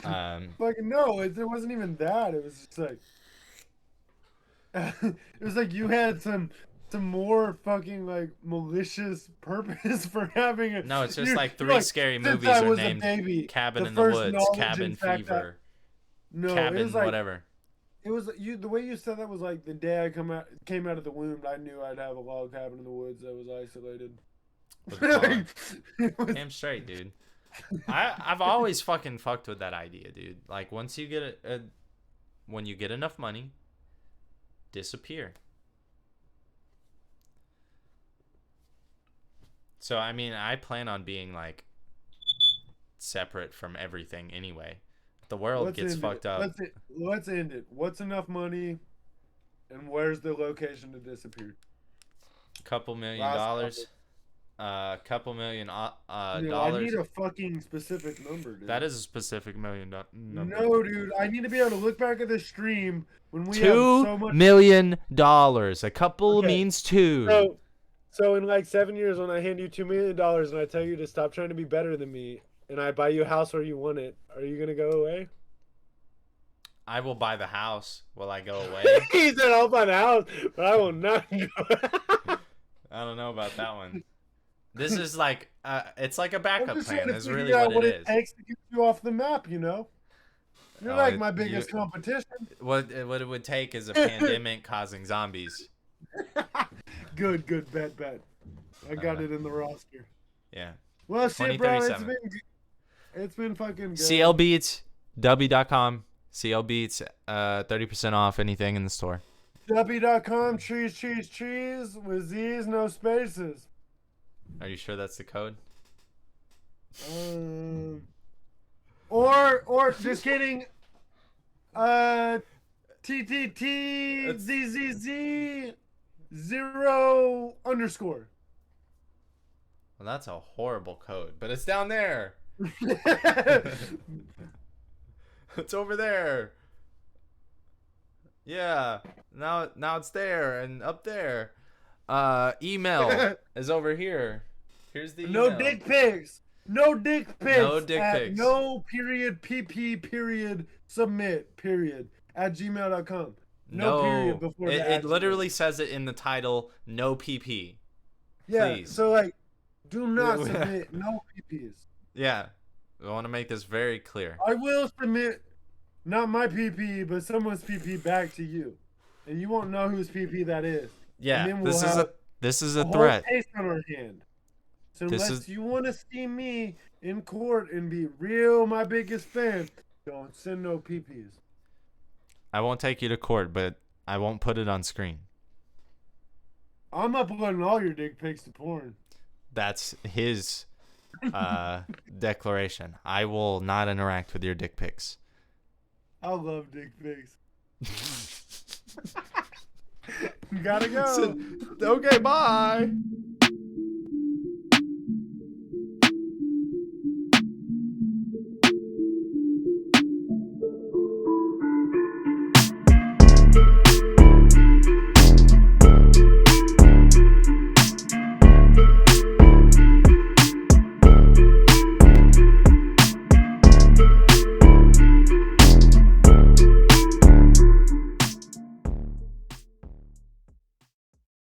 Like no, it wasn't even that. It was just like it was like you had some more fucking like malicious purpose for having it. No, it's just like three scary movies are named Cabin in the Woods, Cabin Fever, Cabin like, whatever. It was you. The way you said that was like the day I came out of the womb. I knew I'd have a log cabin in the woods that was isolated. Damn straight, dude. I've always fucking fucked with that idea, dude. Like once you get when you get enough money, disappear. So I mean, I plan on being like separate from everything anyway. The world gets fucked up. Let's end it. What's enough money, and where's the location to disappear? Couple $1 million. Couple million dollars. I need a fucking specific number, dude. That is a specific $1 million number. No, dude. I need to be able to look back at the stream when we have so much. $2 million. A couple means two. So in like 7 years, when I hand you $2 million and I tell you to stop trying to be better than me, and I buy you a house where you want it, are you gonna go away? I will buy the house. Will I go away? He said I'll buy the house, but I will not go. I don't know about that one. This is like, it's like a backup plan. Is really what it is. Takes to get you off the map, you know. You're like my biggest competition. What it would take is a pandemic causing zombies. Good. Bet. I got it in the roster. Yeah. Well, shit, bro. 2037. It's been fucking good. CLBeatz, w.com. CLBeatz, 30% off anything in the store. W.com, trees with Z's, no spaces. Are you sure that's the code? Or just kidding. TTT ZZZ 0_. Well, that's a horrible code, but it's down there. It's over there. Yeah. Now it's there and up there. Email is over here. Here's the email. No dick pics. No dick pics. No dick pics. No period pp period submit period at gmail.com. No period before that. It literally says it in the title. No PP. Yeah. Please. So like, do not submit no PPs. Yeah. I want to make this very clear. I will submit not my PP, but someone's PP back to you, and you won't know whose PP that is. Yeah. And then we'll this is a whole threat. case on our hand. So unless you want to see me in court and be real, my biggest fan, don't send no PPs. I won't take you to court, but I won't put it on screen. I'm uploading all your dick pics to porn. That's his declaration. I will not interact with your dick pics. I love dick pics. Gotta go. Okay, bye.